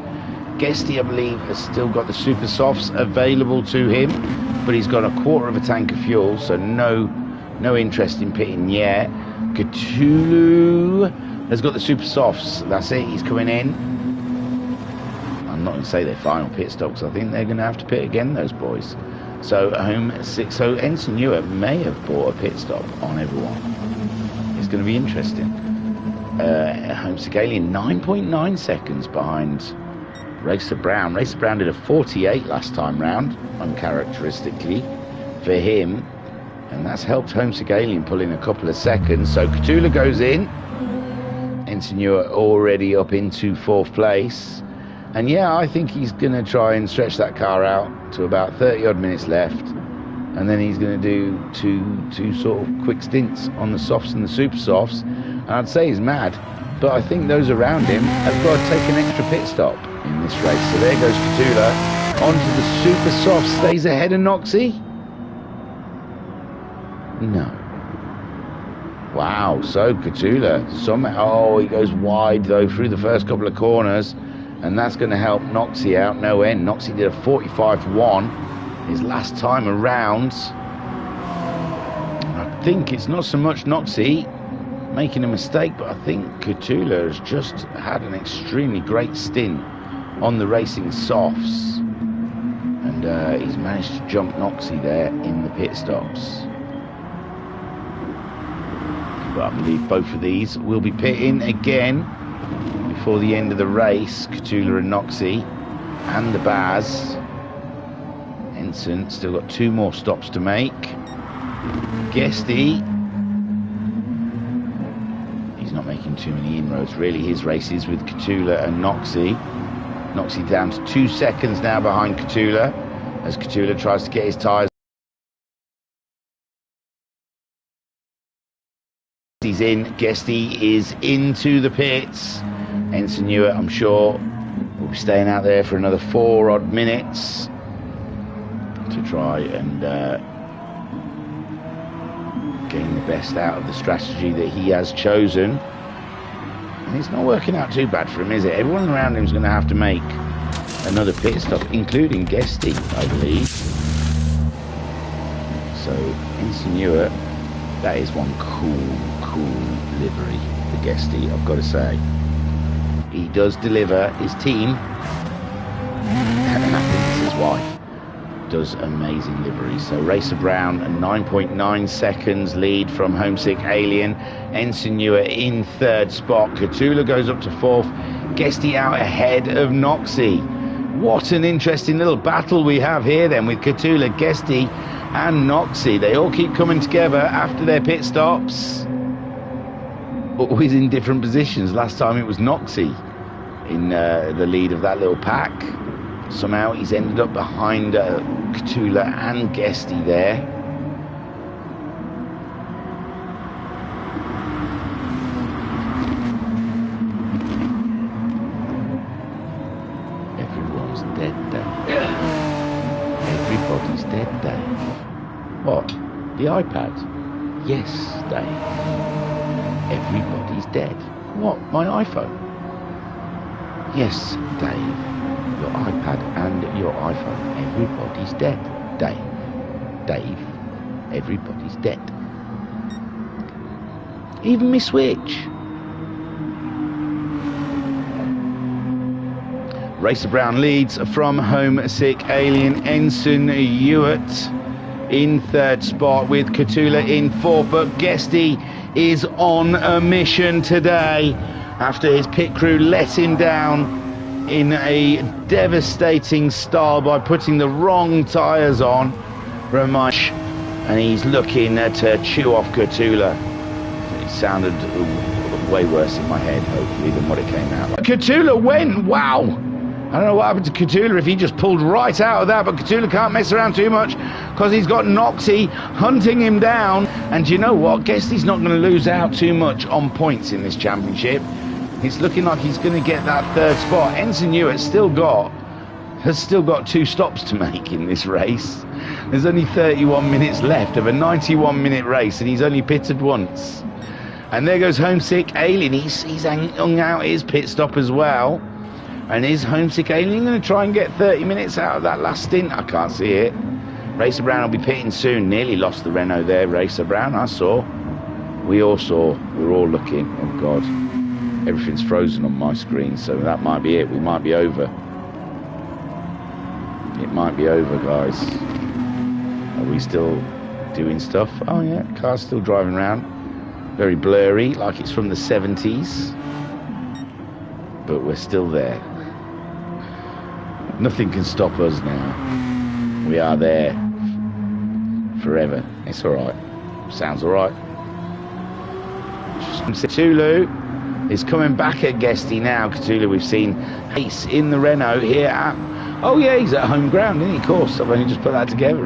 Guesty, I believe, has still got the super softs available to him, but he's got 1/4 of a tank of fuel, so no interest in pitting yet. Cthulhu has got the super softs. That's it, he's coming in. I'm not going to say their final pit stops. I think they're going to have to pit again, those boys. So home 6. So Ensign Ewart may have bought a pit stop on everyone. It's going to be interesting. Homesick Alien 9.9 seconds behind Racer Brown. Racer Brown did a 48 last time round, uncharacteristically for him, and that's helped Homesick Alien pull in a couple of seconds. So Cthulhu goes in. Ensign Ewart already up into 4th place, and yeah, I think he's going to try and stretch that car out to about 30 odd minutes left, and then he's going to do two sort of quick stints on the softs and the super softs. And I'd say he's mad, but I think those around him have got to take an extra pit stop in this race. So there goes Cthulhu onto the super soft, stays ahead of Noxie. No. Wow, so Cthulhu somehow, he goes wide though through the first couple of corners, and that's going to help Noxie out no end. Noxie did a 45.1 his last time around. I think it's not so much Noxie making a mistake, but I think Cthulhu has just had an extremely great stint on the racing softs, and he's managed to jump Noxie there in the pit stops. But I believe both of these will be pitting again before the end of the race. Cthulhu and Noxie and the Baz. Ensign still got 2 more stops to make. Guesty, he's not making too many inroads really. His race is with Cthulhu and Noxie. Noxie down to 2 seconds now behind Cthulhu, as Cthulhu tries to get his tyres. He's in. Guesty is into the pits. Ensign Ewart, I'm sure, will be staying out there for another 4 odd minutes to try and getting the best out of the strategy that he has chosen. And it's not working out too bad for him, is it? Everyone around him is going to have to make another pit stop, including Guesty, I believe. So, Insinua, that is one cool livery for Guesty, I've got to say. He does deliver. His team, and I think it's his wife, does amazing livery. So Racer Brown, a 9.9 seconds lead from Homesick Alien. Insinua in third spot. Catula goes up to fourth. Guesty out ahead of Noxie. What an interesting little battle we have here then with Catula, Guesty and Noxie. They all keep coming together after their pit stops. Always in different positions. Last time it was Noxie in the lead of that little pack. Somehow he's ended up behind Catula and Guesty there. Everyone's dead, Dave. Everybody's dead, Dave. What? The iPad? Yes, Dave. Everybody's dead. What? My iPhone? Yes, Dave. Your iPad and your iPhone. Everybody's dead, Dave. Dave. Everybody's dead. Even me Switch. Racer Brown leads from Homesick Alien. Ensign Hewitt in third spot with Catula in fourth, but Guesty is on a mission today after his pit crew let him down in a devastating style by putting the wrong tyres on for a match, and he's looking to chew off Catula. It sounded way worse in my head, hopefully, than what it came out like. Catula went, wow! I don't know what happened to Catula, if he just pulled right out of that, but Catula can't mess around too much because he's got Noxie hunting him down. And you know what? Guesty's not going to lose out too much on points in this championship. It's looking like he's going to get that third spot. Ensign Hewitt has still got 2 stops to make in this race. There's only 31 minutes left of a 91-minute race, and he's only pitted once. And there goes Homesick Alien. He's hung out his pit stop as well. And is Homesick Alien going to try and get 30 minutes out of that last stint? I can't see it. Racer Brown will be pitting soon. Nearly lost the Renault there, Racer Brown. I saw. We all saw. We're all looking. Oh, God. Everything's frozen on my screen, so that might be it. We might be over. It might be over, guys. Are we still doing stuff? Oh, yeah. Car's still driving around. Very blurry, like it's from the 70s. But we're still there. Nothing can stop us now. We are there forever. It's alright. Sounds alright. Catula is coming back at Guesty now. Catula, we've seen Ace in the Renault here at... Oh yeah, he's at home ground, isn't he? Of course, I've only just put that together.